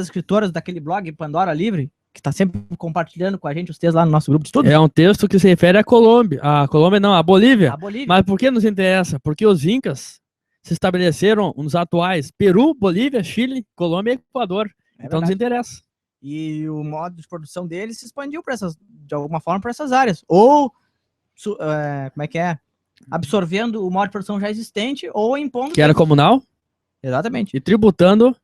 escritoras daquele blog Pandora Livre, que está sempre compartilhando com a gente os textos lá no nosso grupo de estudos. É um texto que se refere à Colômbia. A Colômbia não, a Bolívia. A Bolívia. Mas por que nos interessa? Porque os incas se estabeleceram nos atuais Peru, Bolívia, Chile, Colômbia e Equador. Então nos interessa. E o modo de produção deles se expandiu de alguma forma para essas áreas. Ou, absorvendo o modo de produção já existente ou impondo... Que era comunal. Exatamente. E tributando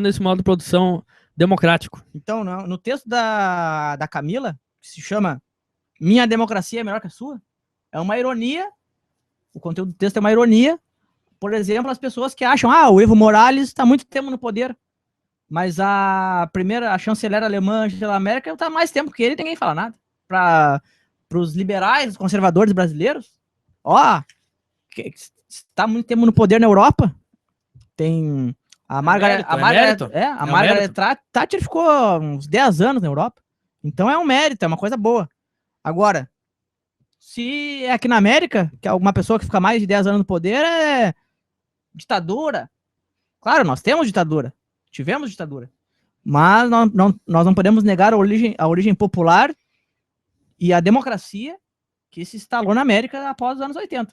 esse modo de produção democrático. Então, no texto da Camila, que se chama Minha Democracia é Melhor que a Sua, é uma ironia, o conteúdo do texto é uma ironia. Por exemplo, as pessoas que acham, o Evo Morales está muito tempo no poder, mas a chanceler alemã, Angela Merkel, está mais tempo que ele e ninguém fala nada. Para os liberais, os conservadores brasileiros, está muito tempo no poder na Europa. Tem a Margaret Thatcher ficou uns 10 anos na Europa. Então é um mérito, é uma coisa boa. Agora, se é aqui na América, que alguma pessoa que fica mais de 10 anos no poder é ditadura. Claro, nós temos ditadura. Tivemos ditadura. Mas nós não podemos negar a origem popular e a democracia que se instalou na América após os anos 80.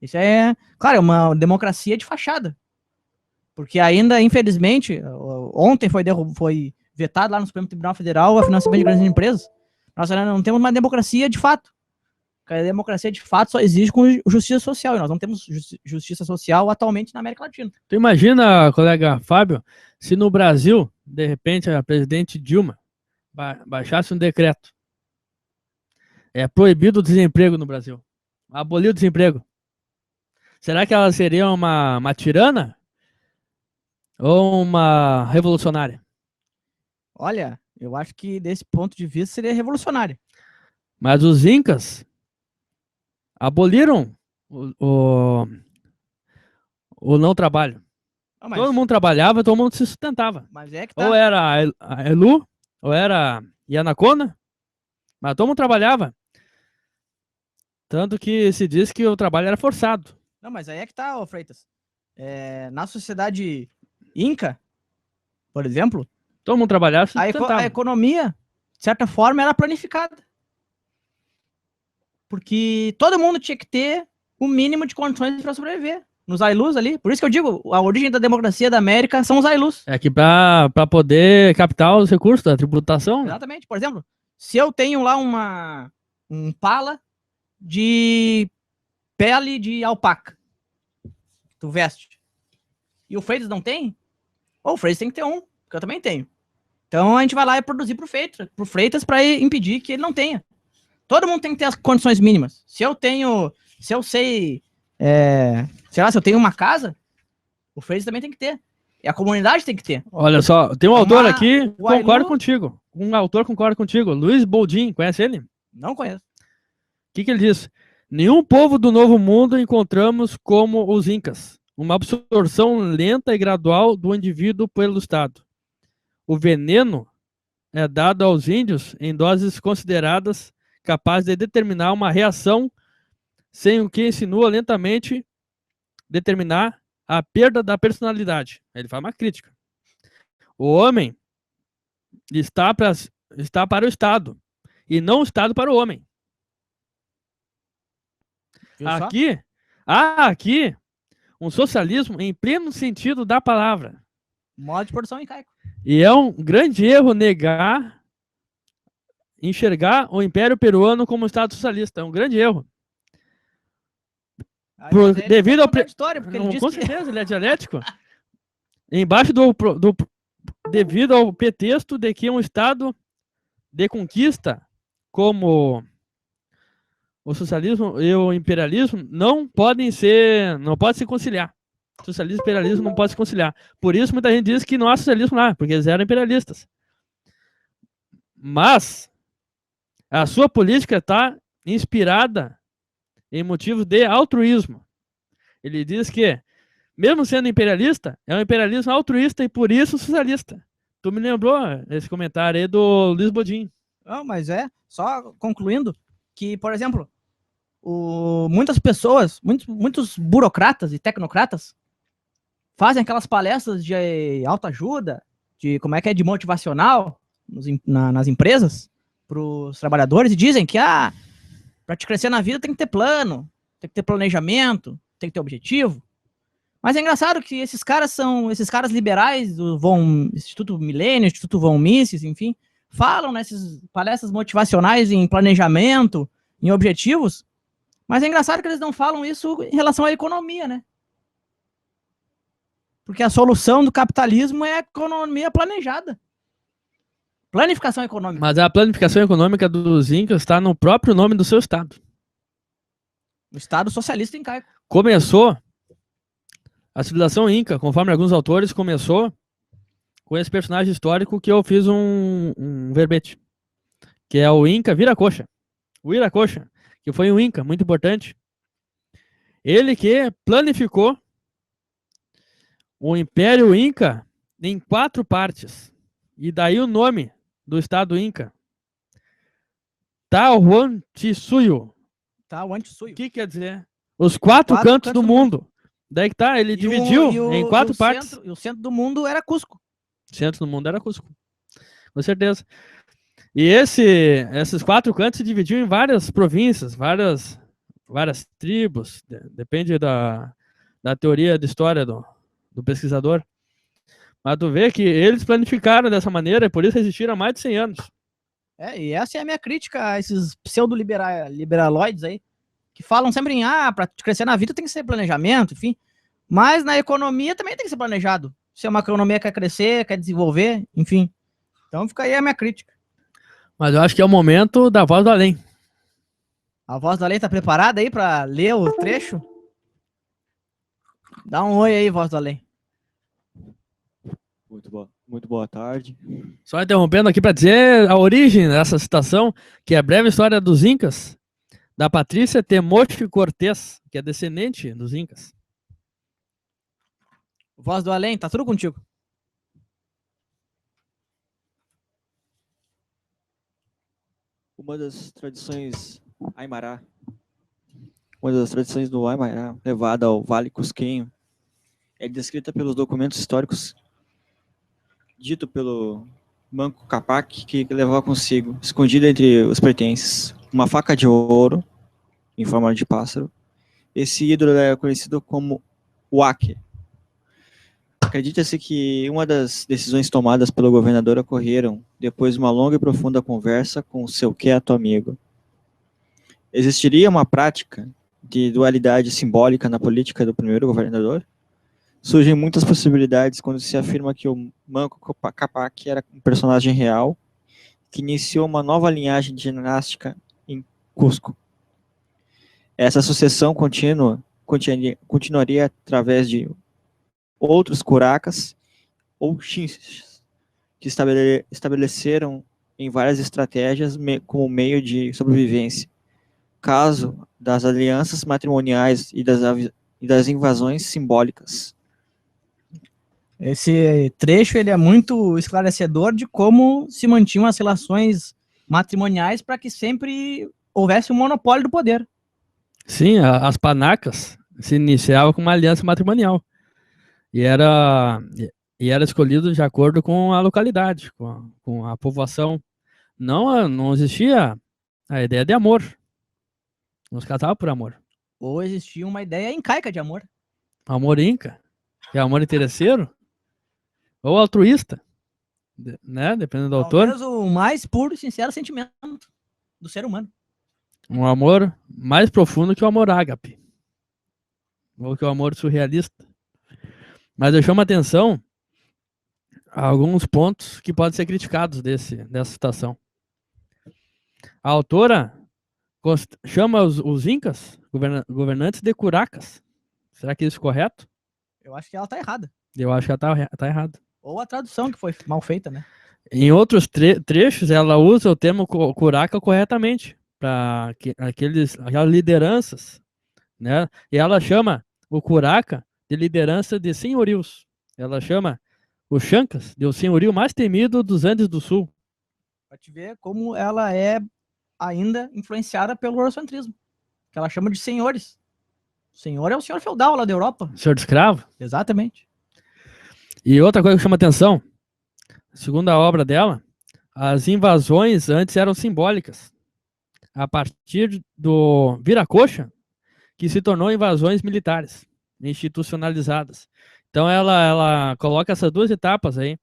Isso é uma democracia de fachada. Porque ainda, infelizmente, ontem foi vetado lá no Supremo Tribunal Federal o financiamento de grandes empresas. Nós ainda não temos uma democracia de fato. A democracia de fato só existe com justiça social. E nós não temos justiça social atualmente na América Latina. Tu imagina, colega Fábio, se no Brasil, de repente, a presidente Dilma baixasse um decreto. É proibido o desemprego no Brasil. Abolir o desemprego. Será que ela seria uma tirana? Ou uma revolucionária? Olha, eu acho que desse ponto de vista seria revolucionária. Mas os incas aboliram o não trabalho. Não, mas, Todo mundo trabalhava, todo mundo se sustentava. mas é que tá. Ou era a Elu, ou era Yanacona, mas todo mundo trabalhava. Tanto que se diz que o trabalho era forçado. Não, mas aí é que tá, ô Freitas. Na sociedade Inca, por exemplo, Todo mundo trabalhava, se a sustentava. economia, de certa forma, era planificada. Porque todo mundo tinha que ter o mínimo de condições para sobreviver. Nos Ailus ali. Por isso que eu digo, a origem da democracia da América são os Ailus. É que pra poder captar os recursos da tributação, né? Exatamente. Por exemplo, se eu tenho lá um pala de pele de alpaca, tu veste, e o Freitas não tem, ou o Freitas tem que ter um, que eu também tenho. Então a gente vai lá e produzir pro Freitas para impedir que ele não tenha. Todo mundo tem que ter as condições mínimas. Se eu sei, sei lá, se eu tenho uma casa, o Freitas também tem que ter. E a comunidade tem que ter. Olha só, tem um autor aqui, o concordo Ailu- contigo. Um autor concorda contigo. Luiz Boldin, conhece ele? O Não conheço. que ele diz? Nenhum povo do Novo Mundo encontramos como os incas. Uma absorção lenta e gradual do indivíduo pelo Estado. O veneno é dado aos índios em doses consideradas capazes de determinar uma reação, sem o que insinua lentamente determinar a perda da personalidade. Ele faz uma crítica. O homem está para o Estado e não o Estado para o homem. Viu só? Aqui um socialismo em pleno sentido da palavra. Modo de produção incaico. E é um grande erro enxergar o Império Peruano como Estado socialista. É um grande erro. Devido ao história, porque ele Não, disse com que... certeza, ele é dialético. Embaixo devido ao pretexto de que um Estado de conquista, como o socialismo e o imperialismo, não pode se conciliar. Socialismo e imperialismo não pode se conciliar. Por isso muita gente diz que não há socialismo lá, porque eles eram imperialistas. Mas a sua política está inspirada em motivos de altruísmo. Ele diz que, mesmo sendo imperialista, é um imperialismo altruísta e por isso socialista. Tu me lembrou esse comentário aí do Luiz Bodin. Não, mas só concluindo, que, por exemplo, muitas pessoas, muitos burocratas e tecnocratas fazem aquelas palestras de autoajuda, de motivacional nas empresas, para os trabalhadores, e dizem que para te crescer na vida tem que ter plano, tem que ter planejamento, tem que ter objetivo. Mas é engraçado que esses caras liberais do Instituto Milênio, Instituto Von Mises, enfim, falam nessas palestras motivacionais em planejamento, em objetivos, mas é engraçado que eles não falam isso em relação à economia, né? Porque a solução do capitalismo é a economia planejada. Planificação econômica. Mas a planificação econômica dos incas está no próprio nome do seu estado. O Estado socialista incaico. Começou, a civilização inca, conforme alguns autores, começou com esse personagem histórico que eu fiz um verbete, que é o Inca Viracocha. O Viracocha, que foi um Inca muito importante. Ele que planificou o Império Inca em 4 partes. E daí o nome do Estado Inca. Tahuantinsuyo. Tahuantinsuyo. O que quer dizer? Os 4 cantos do mundo. Daí que tá, ele dividiu em 4 partes. E o centro do mundo era Cusco. O centro do mundo era Cusco. Com certeza. E esses 4 cantos se dividiam em várias províncias, várias tribos. Depende da teoria de história do pesquisador. Mas tu vê que eles planificaram dessa maneira e por isso resistiram há mais de 100 anos. E essa é a minha crítica a esses pseudo-liberaloides aí, que falam sempre em, para crescer na vida tem que ser planejamento, enfim. Mas na economia também tem que ser planejado. Se é uma economia que quer crescer, quer desenvolver, enfim. Então fica aí a minha crítica. Mas eu acho que é o momento da voz do além. A voz do além tá preparada aí para ler o trecho? Dá um oi aí, voz do além. Muito Muito boa tarde. Só interrompendo aqui para dizer a origem dessa citação, que é a breve história dos Incas, da Patrícia Temoche Cortés, que é descendente dos Incas. Voz do além, tá tudo contigo. Uma das tradições Aimará, uma das tradições do Aimará, levada ao Vale Cusquenho, é descrita pelos documentos históricos, dito pelo Manco Capac, que levava consigo, escondida entre os pertences, uma faca de ouro, em forma de pássaro. Esse ídolo é conhecido como Huaque. Acredita-se que uma das decisões tomadas pelo governador ocorreram depois de uma longa e profunda conversa com seu quieto amigo. Existiria uma prática de dualidade simbólica na política do primeiro governador? Surgem muitas possibilidades quando se afirma que o Manco Capac era um personagem real que iniciou uma nova linhagem dinástica em Cusco. Essa sucessão continuaria através de outros curacas ou chinches que estabeleceram em várias estratégias como meio de sobrevivência, caso das alianças matrimoniais e das invasões simbólicas. Esse trecho ele é muito esclarecedor de como se mantinham as relações matrimoniais para que sempre houvesse um monopólio do poder. Sim, as panacas se iniciavam com uma aliança matrimonial. E era escolhido de acordo com a localidade, com a povoação. Não existia a ideia de amor. Não se casava por amor. Ou existia uma ideia incaica de amor. Amor inca, que é amor interesseiro, ou altruísta, né? Dependendo do autor. Talvez o mais puro e sincero sentimento do ser humano. Um amor mais profundo que o amor ágape. Ou que o amor surrealista. Mas eu chamo a atenção a alguns pontos que podem ser criticados dessa citação. A autora chama os incas, governantes, de curacas. Será que isso é correto? Eu acho que ela tá errada. Eu acho que ela tá errada. Ou a tradução que foi mal feita, né? Em outros trechos, ela usa o termo curaca corretamente para aquelas lideranças, né? E ela chama o curaca de liderança de senhorios. Ela chama os chancas de o senhorio mais temido dos Andes do Sul. Pra te ver como ela é ainda influenciada pelo eurocentrismo. Que ela chama de senhores. O senhor é o senhor feudal lá da Europa. Senhor de escravo. Exatamente. E outra coisa que chama atenção, segundo a obra dela, as invasões antes eram simbólicas. A partir do viracocha, que se tornou invasões militares, institucionalizadas. Então ela coloca essas duas etapas aí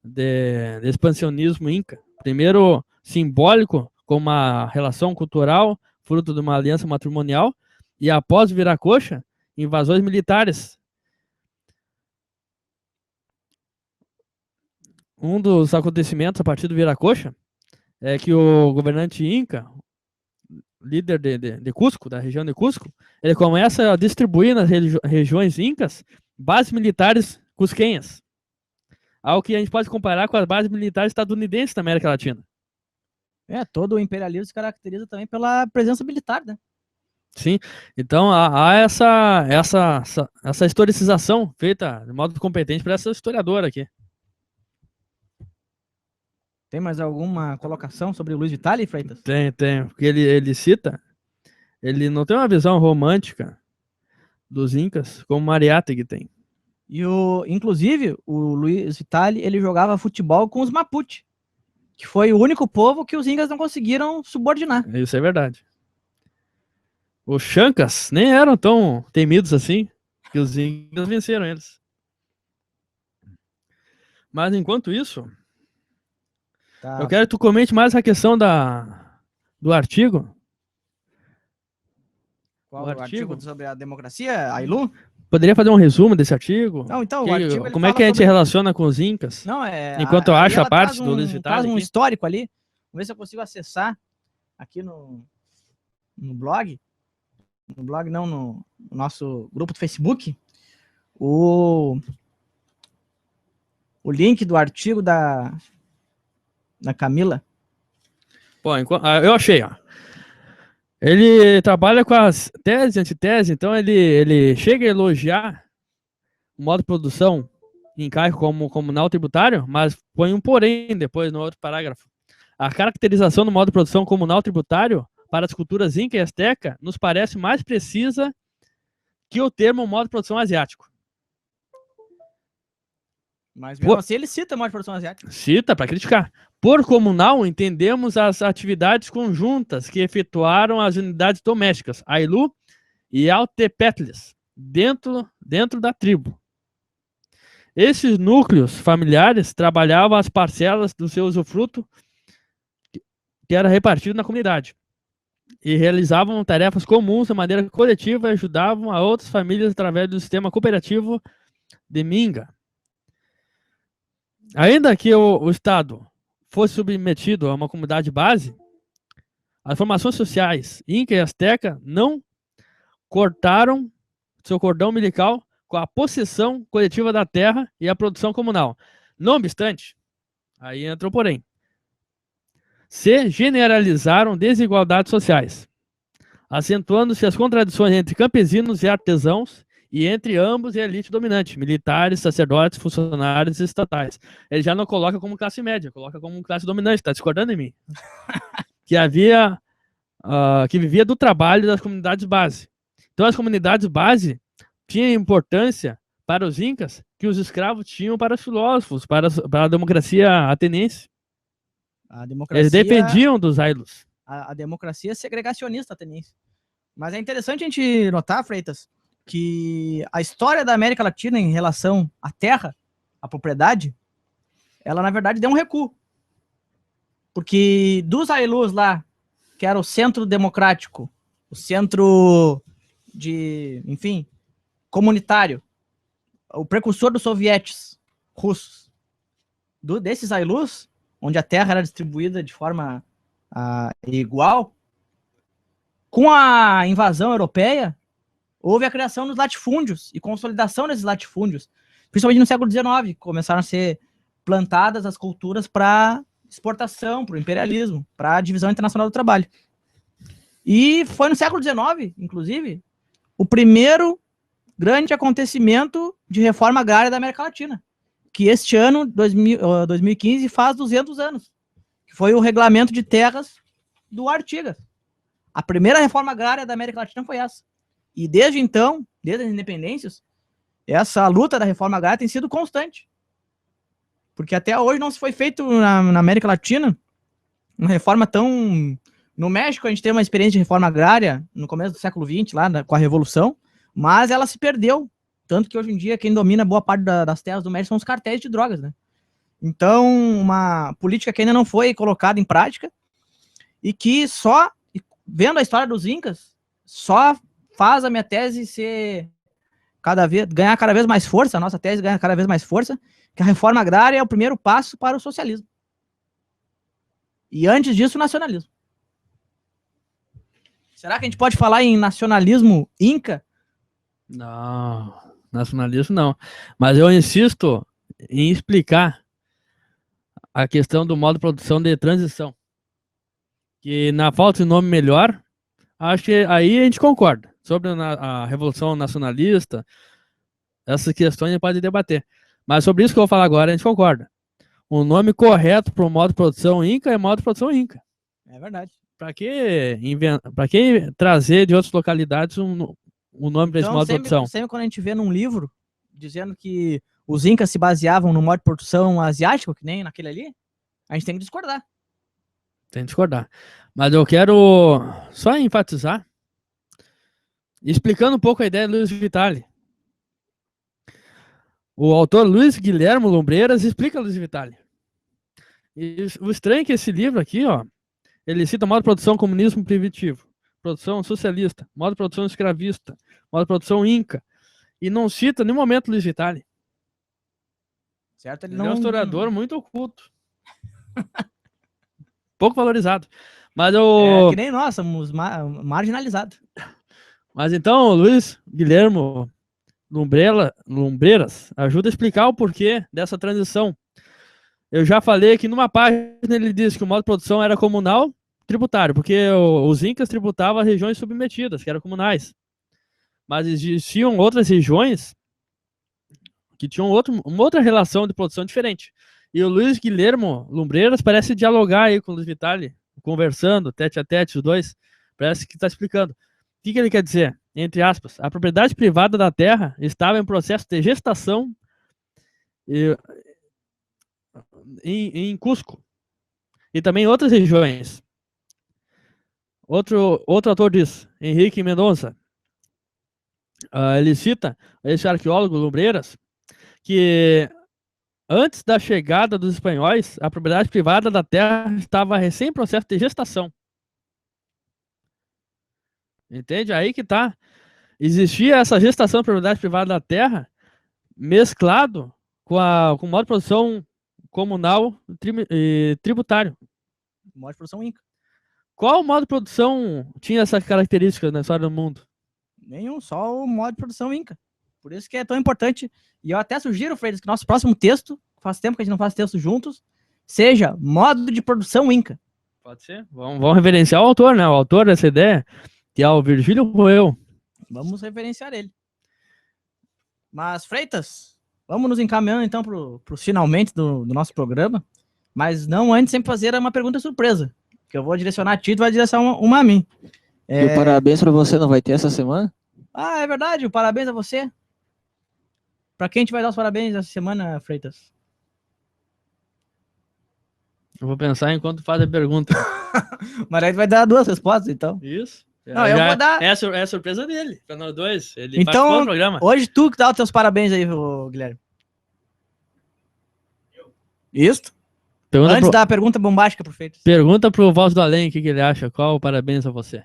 de expansionismo inca. Primeiro, simbólico, com uma relação cultural, fruto de uma aliança matrimonial, e após viracocha, invasões militares. Um dos acontecimentos a partir do viracocha é que o governante inca, líder de Cusco, da região de Cusco, ele começa a distribuir nas regiões incas bases militares cusquenhas. Algo que a gente pode comparar com as bases militares estadunidenses na América Latina. Todo o imperialismo se caracteriza também pela presença militar, né? Sim, então há essa historicização feita de modo competente por essa historiadora aqui. Tem mais alguma colocação sobre o Luiz Vitali, Freitas? Tem, porque ele cita, ele não tem uma visão romântica dos incas como Mariátegui tem. E inclusive, o Luiz Vitali, ele jogava futebol com os Mapuche, que foi o único povo que os incas não conseguiram subordinar. Isso é verdade. Os chancas nem eram tão temidos assim, que os incas venceram eles. Mas enquanto isso, Tá. eu quero que tu comente mais a questão do artigo. Qual o artigo sobre a democracia, a ILU? Poderia fazer um resumo desse artigo? Não, então, o artigo ele como é fala que a gente sobre... relaciona com os incas? Não, enquanto eu aí acho a ela parte traz do Luiz Vitali traz um aqui. histórico ali. Vamos ver se eu consigo acessar aqui no blog. No blog não, no nosso grupo do Facebook. O o link do artigo da Camila. Bom, eu achei, ó. Ele trabalha com as tese e antitese, então ele chega a elogiar o modo de produção incaico como comunal tributário, mas põe um porém depois no outro parágrafo. A caracterização do modo de produção comunal tributário para as culturas Inca e Azteca nos parece mais precisa que o termo modo de produção asiático. Mas mesmo assim ele cita a modo de produção asiática. Cita para criticar. Por comunal, entendemos as atividades conjuntas que efetuaram as unidades domésticas, Ailu e Altepetles, dentro da tribo. Esses núcleos familiares trabalhavam as parcelas do seu usufruto que era repartido na comunidade e realizavam tarefas comuns de maneira coletiva e ajudavam a outras famílias através do sistema cooperativo de Minga. Ainda que o Estado fosse submetido a uma comunidade base, as formações sociais Inca e Azteca não cortaram seu cordão umbilical com a possessão coletiva da terra e a produção comunal. Não obstante, aí entra o porém, se generalizaram desigualdades sociais, acentuando-se as contradições entre campesinos e artesãos e entre ambos e a elite dominante, militares, sacerdotes, funcionários estatais. Ele já não coloca como classe média, coloca como classe dominante, está discordando em mim. Que vivia do trabalho das comunidades base. Então as comunidades base tinham importância para os incas que os escravos tinham para os filósofos, para a democracia ateniense. Eles dependiam dos Ailus. A democracia segregacionista ateniense. Mas é interessante a gente notar, Freitas, que a história da América Latina em relação à terra, à propriedade, ela na verdade deu um recuo. Porque dos Ailus lá, que era o centro democrático, o centro de, enfim, comunitário, o precursor dos sovietes russos, desses Ailus, onde a terra era distribuída de forma igual, com a invasão europeia, houve a criação dos latifúndios e consolidação desses latifúndios, principalmente no século XIX, começaram a ser plantadas as culturas para exportação, para o imperialismo, para a divisão internacional do trabalho. E foi no século XIX, inclusive, o primeiro grande acontecimento de reforma agrária da América Latina, que este ano, 2015, faz 200 anos, que foi o regulamento de terras do Artigas. A primeira reforma agrária da América Latina foi essa. E desde então, desde as independências, essa luta da reforma agrária tem sido constante. Porque até hoje não se foi feito na América Latina uma reforma tão... No México a gente teve uma experiência de reforma agrária no começo do século XX, lá com a Revolução, mas ela se perdeu. Tanto que hoje em dia quem domina boa parte das terras do México são os cartéis de drogas, né? Então, uma política que ainda não foi colocada em prática e que só, vendo a história dos Incas, só faz a minha tese ganhar cada vez mais força, a nossa tese ganha cada vez mais força, que a reforma agrária é o primeiro passo para o socialismo. E antes disso, o nacionalismo. Será que a gente pode falar em nacionalismo Inca? Não, nacionalismo não. Mas eu insisto em explicar a questão do modo de produção de transição. Que na falta de nome melhor, acho que aí a gente concorda. Sobre a Revolução Nacionalista, essas questões a gente pode debater. Mas sobre isso que eu vou falar agora, a gente concorda. O nome correto para o modo de produção Inca é modo de produção Inca. É verdade. Para que trazer de outras localidades um nome para esse modo de produção? Sempre quando a gente vê num livro dizendo que os Incas se baseavam no modo de produção asiático, que nem naquele ali, a gente tem que discordar. Tem que discordar. Mas eu quero só enfatizar, explicando um pouco a ideia do Luiz Vitale. O autor Luiz Guilherme Lumbreiras explica Luiz Vitale. E o estranho é que esse livro aqui, ó, ele cita modo de produção comunismo primitivo, produção socialista, modo de produção escravista, modo de produção Inca, e não cita em nenhum momento Luiz Vitale. Certo? Ele é um historiador muito oculto. Pouco valorizado. Mas É que nem nós, somos marginalizados. Mas então, Luiz Guilherme Lumbreiras ajuda a explicar o porquê dessa transição. Eu já falei que numa página ele disse que o modo de produção era comunal tributário, porque os incas tributavam as regiões submetidas, que eram comunais. Mas existiam outras regiões que tinham uma outra relação de produção diferente. E o Luiz Guilhermo Lumbreiras parece dialogar aí com o Luiz Vitale, conversando, tete a tete, os dois. Parece que está explicando. O que ele quer dizer? Entre aspas, a propriedade privada da terra estava em processo de gestação em Cusco. E também em outras regiões. Outro autor diz, Henrique Mendonça, ele cita esse arqueólogo Lumbreiras, que antes da chegada dos espanhóis, a propriedade privada da terra estava recém em processo de gestação. Entende? Aí que tá. Existia essa gestação da propriedade privada da terra mesclado com o modo de produção comunal e tributário. Modo de produção Inca. Qual modo de produção tinha essa característica na história do mundo? Nenhum, só o modo de produção Inca. Por isso que é tão importante. E eu até sugiro, Freitas, que nosso próximo texto, faz tempo que a gente não faz texto juntos, seja modo de produção Inca. Pode ser. Vamos reverenciar o autor, né? O autor dessa ideia, que é o Virgílio Roeu. Vamos reverenciar ele. Mas, Freitas, vamos nos encaminhando então para os finalmente do nosso programa. Mas não antes sempre fazer uma pergunta surpresa. Que eu vou direcionar a ti e tu vai direcionar uma a mim. E o parabéns pra você não vai ter essa semana? Ah, é verdade. O parabéns a você. Pra quem a gente vai dar os parabéns essa semana, Freitas? Eu vou pensar enquanto faz a pergunta. Mas aí tu vai dar duas respostas, então. Isso. Não, eu vou dar... É a surpresa dele, pra nós dois. Ele Então, participou do programa. Hoje tu que dá os teus parabéns aí, Guilherme. Isso? Antes da pergunta bombástica pro Freitas. Pergunta pro Voz do Além o que ele acha. Qual o parabéns a você?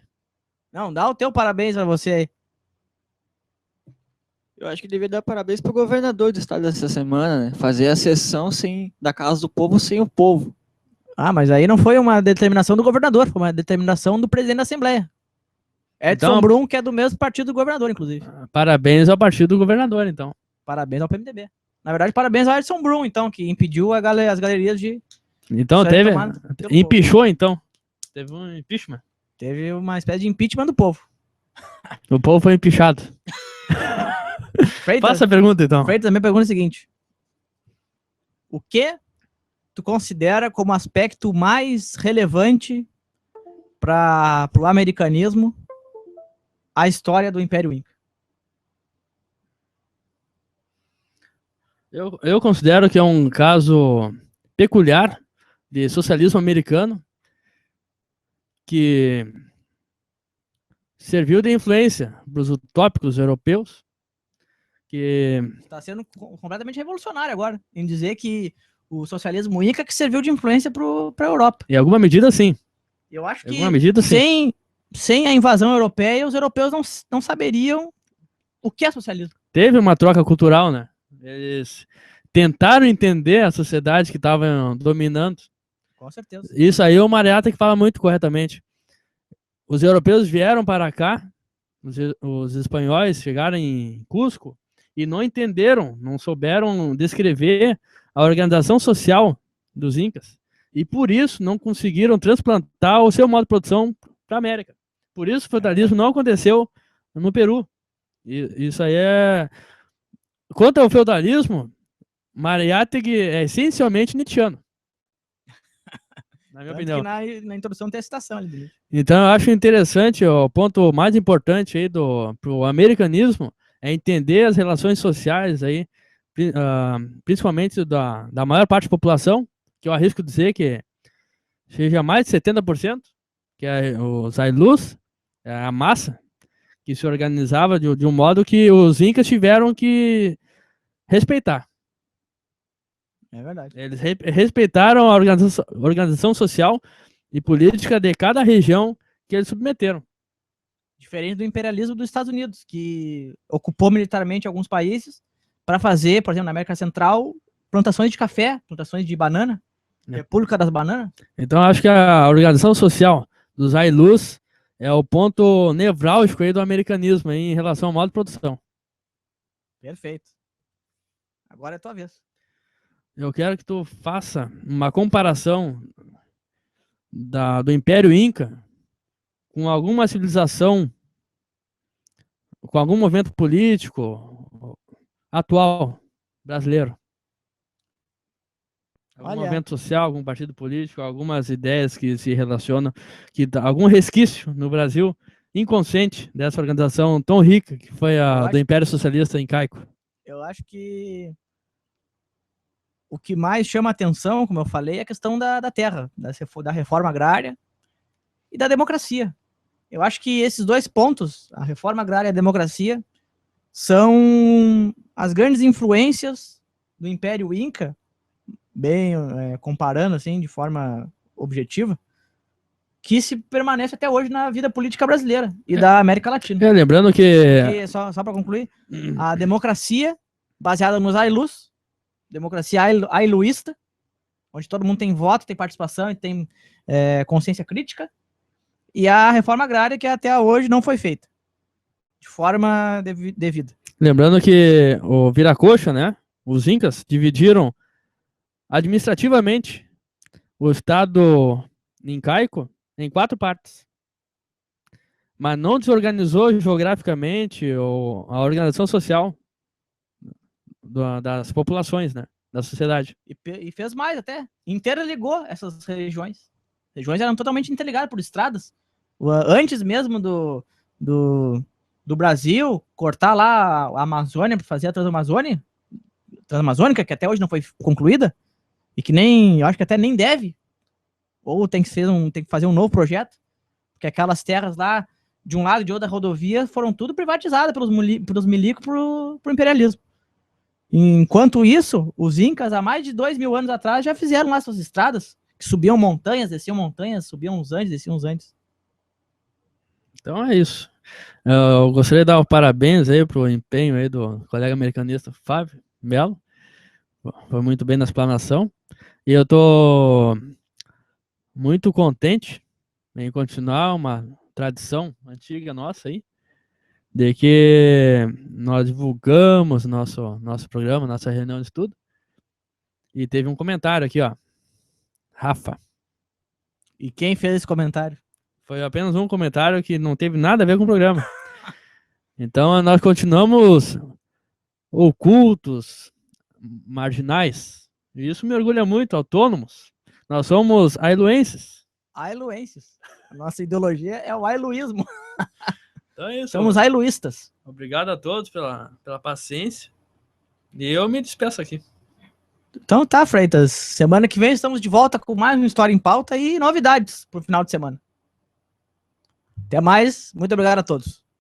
Não, dá o teu parabéns a você aí. Eu acho que deveria dar parabéns pro governador do estado dessa semana, né? Fazer a sessão da Casa do Povo sem o povo. Ah, mas aí não foi uma determinação do governador, foi uma determinação do presidente da Assembleia. Edson Brum, que é do mesmo partido do governador, inclusive. Parabéns ao partido do governador, então. Parabéns ao PMDB. Na verdade, parabéns ao Edson Brum, então, que impediu as galerias de... Então teve... Empichou, então. Teve um impeachment. Teve uma espécie de impeachment do povo. O povo foi empichado. Freitas, faça a pergunta, então. Freitas, a minha pergunta é a seguinte. O que tu considera como aspecto mais relevante para o americanismo a história do Império Inca? Eu considero que é um caso peculiar de socialismo americano que serviu de influência para os utópicos europeus, que está sendo completamente revolucionário agora, em dizer que o socialismo Inca que serviu de influência para a Europa. Em alguma medida, sim. Eu acho que sem a invasão europeia, os europeus não saberiam o que é socialismo. Teve uma troca cultural, né? Eles tentaram entender a sociedade que estava dominando. Com certeza. Isso aí o Mariata que fala muito corretamente. Os europeus vieram para cá, os espanhóis chegaram em Cusco e não entenderam, não souberam descrever a organização social dos incas. E por isso não conseguiram transplantar o seu modo de produção para a América. Por isso o feudalismo não aconteceu no Peru. E isso aí é... Quanto ao feudalismo, Mariátegui é essencialmente nietzschiano. Na minha opinião. Na introdução tem a citação ali. Então eu acho interessante, o ponto mais importante aí pro americanismo é entender as relações sociais aí, principalmente da maior parte da população, que eu arrisco dizer que seja mais de 70%, que é os Ailus, é a massa, que se organizava de um modo que os incas tiveram que respeitar. É verdade. Eles respeitaram a organização social e política de cada região que eles submeteram. Diferente do imperialismo dos Estados Unidos, que ocupou militarmente alguns países para fazer, por exemplo, na América Central, plantações de café, plantações de banana, República das Bananas. Então, acho que a organização social dos Ailus é o ponto nevrálgico aí do americanismo aí, em relação ao modo de produção. Perfeito. Agora é a tua vez. Eu quero que tu faça uma comparação do Império Inca com alguma civilização, com algum movimento político atual brasileiro. Algum Olha. movimento social, algum partido político, algumas ideias que se relacionam, algum resquício no Brasil inconsciente dessa organização tão rica que foi a do Império Socialista Incaico. Eu acho que o que mais chama atenção, como eu falei, é a questão da terra, da reforma agrária e da democracia. Eu acho que esses dois pontos, a reforma agrária e a democracia, são as grandes influências do Império Inca, bem comparando assim de forma objetiva, que se permanece até hoje na vida política brasileira e da América Latina. Lembrando que... Só para concluir, a democracia baseada nos Ailus, democracia ailuísta, onde todo mundo tem voto, tem participação e tem consciência crítica, e a reforma agrária que até hoje não foi feita de forma devida. Lembrando que o Viracocha, né, os Incas dividiram administrativamente o estado incaico em 4 partes, mas não desorganizou geograficamente a organização social das populações, né, da sociedade. E fez mais até, interligou essas regiões. As regiões eram totalmente interligadas por estradas. Antes mesmo do Brasil cortar lá a Amazônia para fazer a Transamazônica, que até hoje não foi concluída, e que eu acho que até nem deve, ou tem que fazer um novo projeto, porque aquelas terras lá, de um lado e de outra rodovia, foram tudo privatizadas pelos milicos pro imperialismo. Enquanto isso, os Incas, há mais de 2.000 anos atrás, já fizeram lá suas estradas, que subiam montanhas, desciam montanhas, subiam uns Andes, desciam uns Andes. Então é isso. Eu gostaria de dar um parabéns aí pro empenho aí do colega americanista Fábio Melo. Foi muito bem na explanação. E eu tô muito contente em continuar uma tradição antiga nossa aí, de que nós divulgamos nosso programa, nossa reunião de estudo. E teve um comentário aqui, ó. Rafa. E quem fez esse comentário? Foi apenas um comentário que não teve nada a ver com o programa. Então nós continuamos ocultos, marginais. E isso me orgulha muito, autônomos. Nós somos ailuenses. Ailuenses. A nossa ideologia é o ailuísmo. Então é isso. Somos ailuístas. Obrigado a todos pela paciência. E eu me despeço aqui. Então tá, Freitas. Semana que vem estamos de volta com mais uma História em Pauta e novidades pro final de semana. Até mais. Muito obrigado a todos.